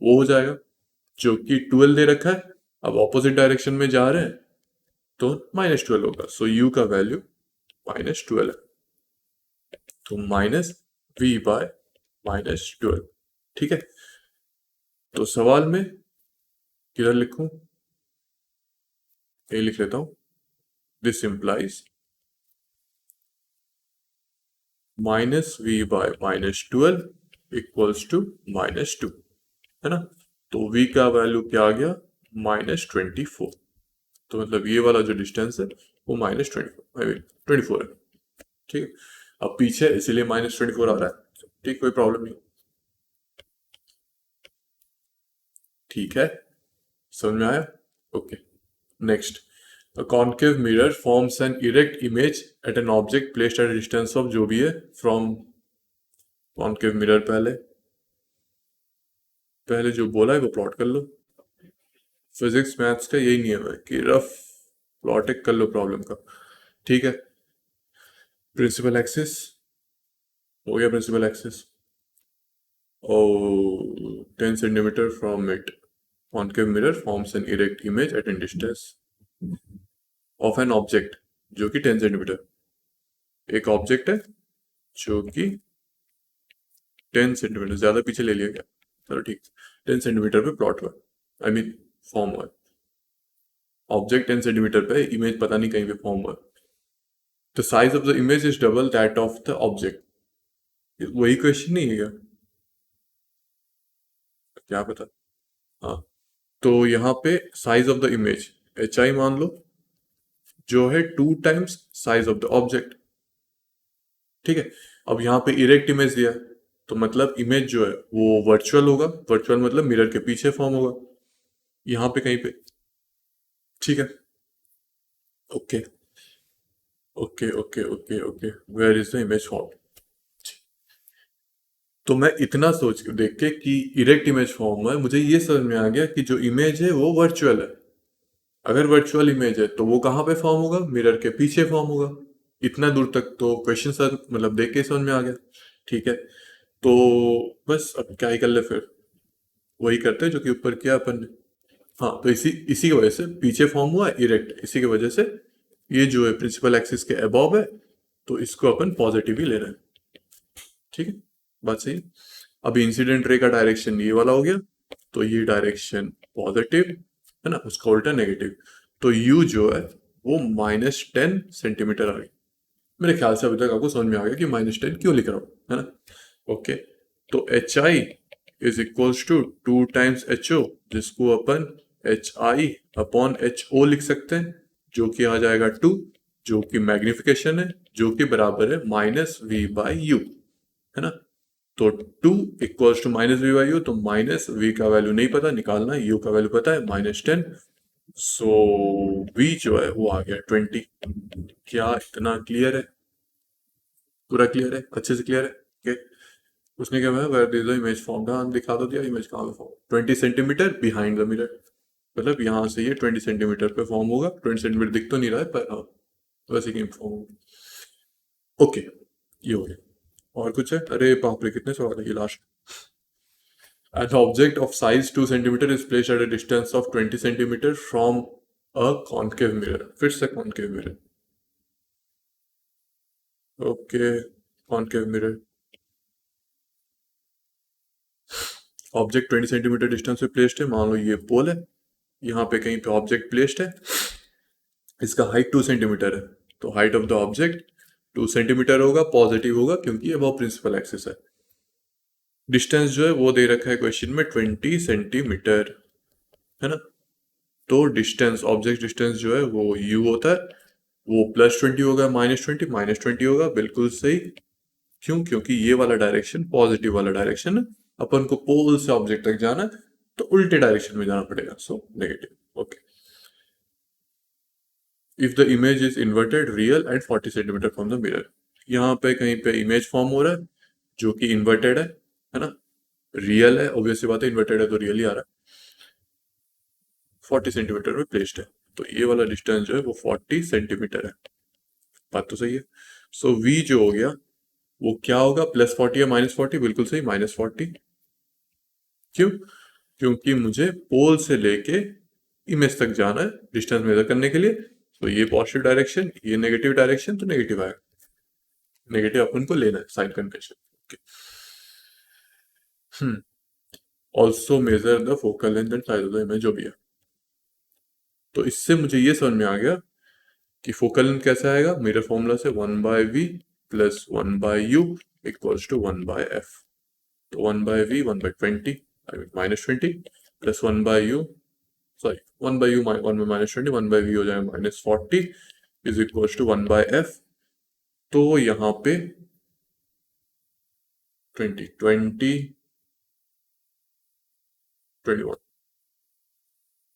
S1: वो हो जाएगा, जो कि 12 दे रखा है। अब ऑपोजिट डायरेक्शन में जा रहे हैं तो -12 होगा, सो यू का वैल्यू -12 है, तो -v/-12। ठीक है, तो सवाल में किधर लिखूं, ये लिख लेता हूं, this implies -v/-12 equals to -2, है ना। तो v का वैल्यू क्या आ गया, -24। तो मतलब ये वाला जो डिस्टेंस है वो -24 है। ठीक है, अब पीछे इसीलिए -24 आ रहा है, ठीक, कोई प्रॉब्लम नहीं। ठीक है, समझ में आया, okay. Next, a concave mirror forms an erect image at an object placed at a distance of, जो भी है, from concave mirror, पहले पहले जो बोला है वो प्लॉट कर लो। फिजिक्स मैथ्स का यही नियम है कि रफ प्लॉटिंग कर लो प्रॉब्लम का। ठीक है, प्रिंसिपल एक्सिस हो गया, principal axis O 10 centimeter from it, concave mirror forms an erect image at a distance of an object जो कि 10 सेंटीमीटर, एक ऑब्जेक्ट है जो कि 10 सेंटीमीटर, ज्यादा पीछे ले लिया क्या, चलो ठीक, 10 सेंटीमीटर पे प्लॉट हुआ, आई मीन फॉर्म हुआ। ऑब्जेक्ट 10 सेंटीमीटर पे, इमेज पता नहीं कहीं पे फॉर्म हुआ, the size of the image is double that of the object. वही क्वेश्चन नहीं है क्या? क्या पता। हाँ, तो यहाँ पे size of the image H I मान लो, जो है 2 times size of the object. ठीक है, अब यहाँ पे इरेक्ट इमेज दिया, तो मतलब इमेज जो है वो वर्चुअल होगा, वर्चुअल मतलब मिरर के पीछे फॉर्म होगा, यहाँ पे कहीं पे। ठीक है, okay okay okay okay okay, where is the image form. तो मैं इतना सोच के देख के कि इरेक्ट इमेज फॉर्म हुआ है, मुझे ये समझ में आ गया कि जो इमेज है वो वर्चुअल है। अगर वर्चुअल इमेज है तो वो कहाँ पे फॉर्म होगा? मिरर के पीछे फॉर्म होगा। इतना दूर तक तो क्वेश्चन सर मतलब देख के ही समझ में आ गया। ठीक है, तो बस अब क्या ही कर ले फिर, वही करते हैं जो कि ऊपर किया अपन ने। हाँ, तो इसी इसी की वजह से पीछे फॉर्म हुआ इरेक्ट, इसी की वजह से ये जो है प्रिंसिपल एक्सिस के अबव है, तो इसको अपन पॉजिटिव ही ले रहे हैं। ठीक है, बात सही है। अभी इंसिडेंट रे का डायरेक्शन ये वाला हो गया, तो ये डायरेक्शन पॉजिटिव है ना, उसका उल्टा नेगेटिव। तो यू जो है वो -10 सेंटीमीटर आ गई। मेरे ख्याल से अभी तक आपको समझ में आ गया कि -10 क्यों लिख रहा हूँ, है ना। ओके, तो h i is equals to 2 times h o, जिसको अपन h i upon h o लिख सकते हैं, जो कि आ जाएगा 2, जो कि मैग्निफिकेशन है, जो कि बराबर है -v/u, है ना। तो 2 इक्वल्स टू -v/u, तो माइनस v का वैल्यू नहीं पता, निकालना है, u का वैल्यू पता है -10। सो v जो है वो आ गया 20। क्या इतना क्लियर है? पूरा क्लियर है, अच्छे से क्लियर है। ओके, उसने क्या है, where is the image form, हाँ दिखा दो दिया, इमेज कहाँ पे form, 20 centimeter behind the mirror. मतलब यहाँ से ये 20 सेंटीमीटर पे फॉर्म होगा, 20 सेंटीमीटर दिख तो नहीं रहा है पर हाँ, वैसे ही फॉर्म होगा। ओके, ये हो गया। और कुछ है? अरे बाप रे, कितने सवाल है ये last. An object of size 2 centimeter is placed at a distance of 20 centimeter from a concave mirror. फिर से concave mirror. Okay, concave mirror. Object 20 centimetre distance पे प्लेस्ड है, मान लो ये पोल है, यहाँ पे कहीं पे ऑब्जेक्ट प्लेस्ड है, इसका हाइट 2 सेंटीमीटर है, तो height of the object 2 centimetre होगा, पॉजिटिव होगा क्योंकि ये वो प्रिंसिपल एक्सिस है। डिस्टेंस जो है वो दे रखा है क्वेश्चन में 20 सेंटीमीटर, है ना। तो डिस्टेंस, ऑब्जेक्ट डिस्टेंस जो है वो u होता है, वो +20 होगा, -20 होगा, बिल्कुल सही। क्यों? क्योंकि ये वाला डायरेक्शन पॉजिटिव वाला डायरेक्शन है, अपन को पोल से ऑब्जेक्ट तक जाना है, तो उल्टे डायरेक्शन में जाना पड़ेगा, so negative. Okay, if the image is inverted real and 40 centimetre from the mirror, यहाँ पे कहीं पे इमेज फॉर्म हो रहा है जो कि इन्वर्टेड है ना। रियल है, ऑब्वियस सी बात है, इन्वर्टेड है तो रियल ही आ रहा है। 40 सेंटीमीटर में प्लेस्ड है, तो ये वाला डिस्टेंस जो है वो 40 सेंटीमीटर है। बात तो सही है। सो v जो हो गया वो क्या होगा, +40 या -40? बिल्कुल सही, -40। क्यों? क्योंकि मुझे पोल से लेके इमेज तक जाना है डिस्टेंस मेजर करने के लिए, तो ये पॉजिटिव डायरेक्शन, ये नेगेटिव डायरेक्शन, तो नेगेटिव आएगा, नेगेटिव अपन को लेना है, sign convention. Okay, also measure the focal length and size of the image, जो भी है। तो इससे मुझे ये समझ में आ गया कि फोकल लेंथ कैसे आएगा, मिरर फॉर्मूला से 1/v plus 1/u equals to 1/f। तो 1/v 1/20, I mean -20, plus 1/u, sorry 1/u 1/-20, 1/v हो जाएगा -40 इज इक्वल्स टू 1/f। तो यहाँ पे 20 20 21,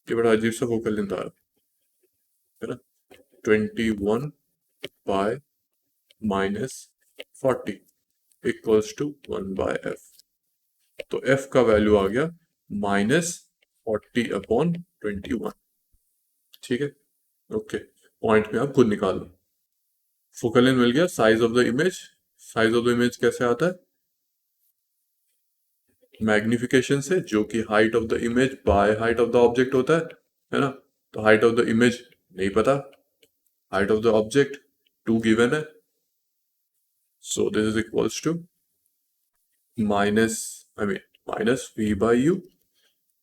S1: ये बड़ा अजीब सा फोकल लेंथ आ रहा है ना। 21 बाय -40 इक्वल्स टू 1/f। तो f का वैल्यू आ गया -40/21। ठीक है, ओके, पॉइंट में आप खुद निकाल लो। फोकल लेंथ मिल गया, size of the image, size of the image कैसे आता है, मैग्निफिकेशन से, जो कि height of the image by height of the object होता है ना। तो हाइट ऑफ द इमेज नहीं पता, height of the object 2 given है, so this is equals to minus, I mean -v/u,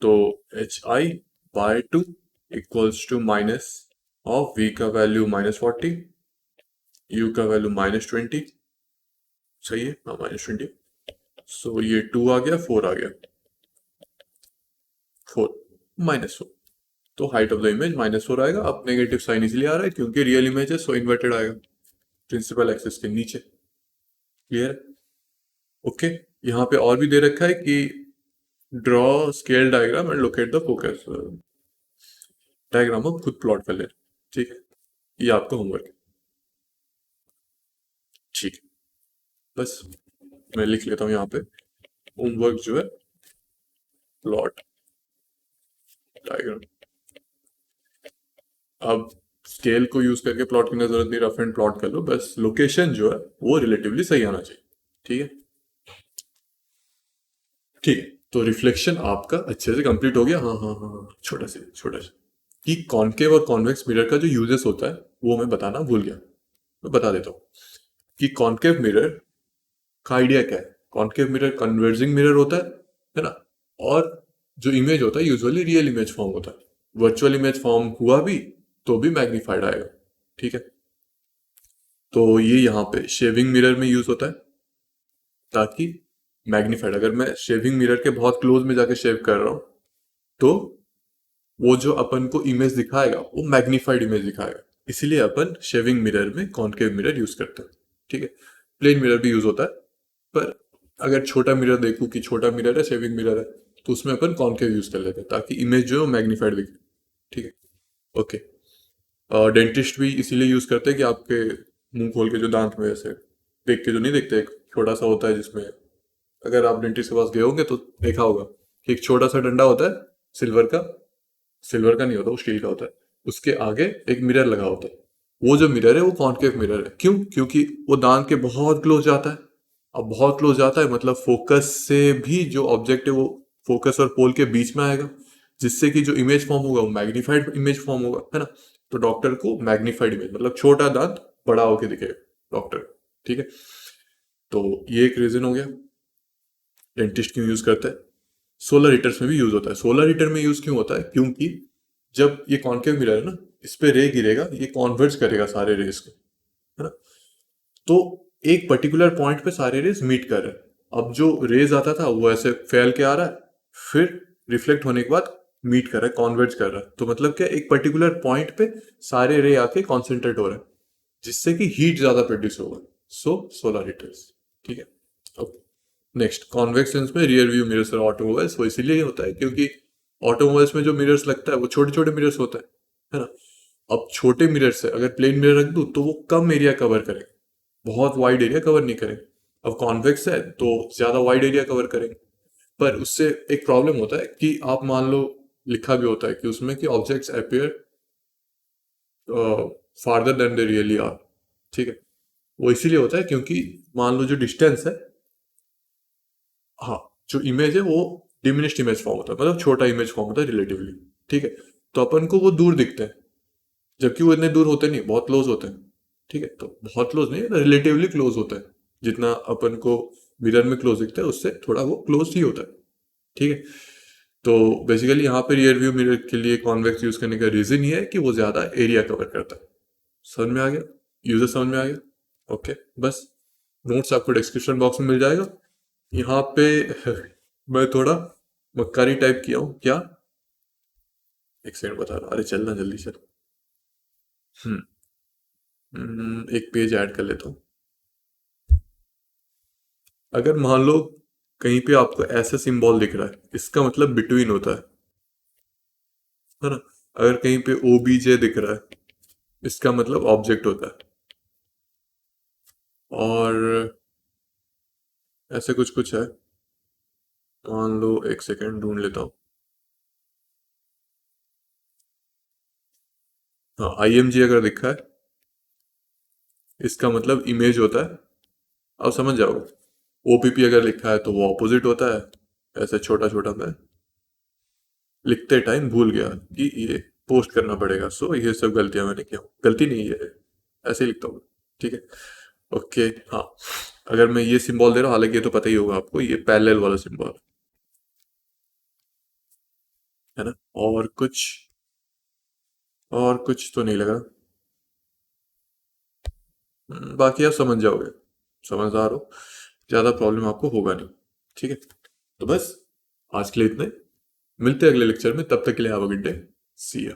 S1: तो h i by 2, equals to minus of v का value -40, u का वैल्यू -20, सही है, हाँ -20। सो ये 2 आ गया, 4 आ गया, 4 -4। तो हाइट ऑफ द इमेज -4 आएगा। अब नेगेटिव साइन इसलिए आ रहा है क्योंकि रियल इमेज है, सो इन्वर्टेड आएगा प्रिंसिपल एक्सिस के नीचे। क्लियर है? ओके। यहाँ पे और भी दे रखा है कि draw scale diagram and locate the focus. Diagram हम खुद प्लॉट कर ले, ठीक है, ये आपका होमवर्क है। ठीक है, बस मैं लिख लेता हूँ यहाँ पे होमवर्क जो है, प्लॉट डायग्राम। अब स्केल को यूज करके प्लॉट करने की जरूरत नहीं, रफ एंड प्लॉट कर लो, बस लोकेशन जो है वो रिलेटिवली सही आना चाहिए। ठीक है, ठीक है। तो रिफ्लेक्शन आपका अच्छे से कंप्लीट हो गया। हाँ हाँ हाँ हाँ, छोटा सा कि कॉनकेव और कॉन्वेक्स मिरर का जो यूजेस होता है वो मैं बताना भूल गया, मैं बता देता हूँ कि कॉनकेव मिरर का आइडिया क्या है। कॉनकेव मिरर कन्वर्जिंग मिरर होता है ना, और जो इमेज होता है यूजुअली रियल इमेज फॉर्म होता है। वर्चुअल इमेज फॉर्म हुआ भी तो भी मैग्नीफाइड आएगा। ठीक है, तो ये यहाँ पे शेविंग मिरर में यूज होता है ताकि मैग्नीफाइड, अगर मैं शेविंग मिरर के बहुत क्लोज में जाके शेव कर रहा हूँ तो वो जो अपन को इमेज दिखाएगा वो मैग्नीफाइड इमेज दिखाएगा। इसीलिए अपन शेविंग मिरर में कॉनकेव मिरर यूज करते हैं। ठीक है, प्लेन मिरर भी यूज होता है, पर अगर छोटा मिरर देखूं कि छोटा मिरर है, शेविंग मिरर है, तो उसमें अपन कॉनकेव यूज कर लेते हैं ताकि इमेज जो है मैग्नीफाइड दिखे। ठीक है, ओके। डेंटिस्ट भी इसीलिए यूज करते हैं कि आपके मुंह खोल के जो दांत में ऐसे देख के जो नहीं देखते, एक छोटा सा होता है जिसमें, अगर आप डेंटिस्ट के पास गए होंगे तो देखा होगा कि एक छोटा सा डंडा होता है सिल्वर का, सिल्वर का नहीं होता, वो स्टील का होता है, उसके आगे एक मिरर लगा होता है। वो जो मिरर है वो कॉनकेव मिरर है। क्यों? क्योंकि वो दांत के बहुत क्लोज जाता है। अब बहुत क्लोज जाता है मतलब फोकस से भी जो ऑब्जेक्ट है वो फोकस और पोल के बीच में आएगा, जिससे कि जो इमेज फॉर्म होगा वो मैग्नीफाइड इमेज फॉर्म होगा, है ना। तो डॉक्टर को मैग्नीफाइड इमेज मतलब छोटा दांत बड़ा होके दिखेगा डॉक्टर। ठीक है, तो ये एक रीजन हो गया डेंटिस्ट क्यों यूज करता है। सोलर हीटर्स में भी यूज होता है। सोलर हीटर में यूज क्यों होता है? क्योंकि जब ये कॉनकेव मिरर है ना, इस पे रे गिरेगा, ये कॉन्वर्ज करेगा सारे रेस को, है ना। तो एक पर्टिकुलर पॉइंट पे सारे रेस मीट कर रहे हैं। अब जो रेज आता था वो ऐसे फैल के आ रहा है, फिर रिफ्लेक्ट होने के बाद मीट कर रहा है, कॉन्वर्ज कर रहा है। तो मतलब क्या, एक पर्टिकुलर पॉइंट पे सारे रे आके कॉन्सेंट्रेट हो रहे हैं, जिससे कि हीट ज्यादा प्रोड्यूस होगा। सो सोलर हीटर्स। ठीक है, ओके। नेक्स्ट, कॉन्वेक्स लेंस में रियर व्यू मिरर्स और ऑटोमोबाइल्स, वो इसीलिए होता है क्योंकि ऑटोमोबाइल्स में जो मिरर्स लगता है वो छोटे छोटे मिरर्स होता है ना। अब छोटे मिरर से अगर प्लेन मिरर रख दूं तो वो कम एरिया कवर करेंगे, बहुत वाइड एरिया कवर नहीं करेंगे। अब कॉन्वेक्स है तो ज्यादा वाइड एरिया कवर करेंगे। पर उससे एक प्रॉब्लम होता है कि आप मान लो, लिखा भी होता है कि उसमें कि objects appear farther than they really are. ठीक है, वो इसीलिए होता है क्योंकि मान लो जो डिस्टेंस है, हाँ, जो इमेज है वो डिमिनिश्ड इमेज फॉर्म होता है, मतलब छोटा इमेज फॉर्म होता है रिलेटिवली। ठीक है, तो अपन को वो दूर दिखते हैं, जबकि वो इतने दूर होते नहीं, बहुत क्लोज होते हैं। ठीक है, तो बहुत क्लोज नहीं, रिलेटिवली क्लोज होता है। जितना अपन को मिरर में क्लोज दिखता है उससे थोड़ा वो क्लोज ही होता है। ठीक है, तो बेसिकली यहाँ पे रियर व्यू मिरर के लिए कॉन्वेक्स यूज करने का रीजन ये है कि वो ज्यादा एरिया कवर करता है। समझ में आ गया? यूजर समझ में आ गया? ओके, बस नोट्स आपको डिस्क्रिप्शन बॉक्स में मिल जाएगा। यहाँ पे मैं थोड़ा मक्कारी टाइप किया हूँ क्या, एक सेकंड बता रहा, अरे चलना जल्दी चल। हम्म एक पेज ऐड कर लेता हूँ। अगर मान लो कहीं पे आपको ऐसा सिंबल दिख रहा है, इसका मतलब बिटवीन होता है ना। अगर कहीं पे ओबीजे दिख रहा है, इसका मतलब ऑब्जेक्ट होता है। और ऐसे कुछ कुछ है, मान लो, एक सेकंड ढूंढ लेता हूँ। हाँ, आईएमजी अगर दिखा है, इसका मतलब इमेज होता है। अब समझ जाओगे। ओपीपी अगर लिखा है तो वो ऑपोजिट होता है। ऐसे छोटा छोटा मैं लिखते टाइम भूल गया कि ये पोस्ट करना पड़ेगा, सो ये सब गलतियां मैंने किया, गलती नहीं है, ऐसे ही लिखता हूँ। ठीक है, ओके। हाँ, अगर मैं ये सिंबल दे रहा हूँ, हालांकि ये तो पता ही होगा आपको, ये पैरेलल वाला सिंबल है ना। और कुछ और कुछ तो नहीं लगा। बाकी आप समझ जाओगे, समझदार हो, ज़्यादा प्रॉब्लम आपको होगा नहीं। ठीक है, तो बस आज के लिए इतने, मिलते हैं अगले लेक्चर में, तब तक के लिए हैव अ गुड डे, सी या।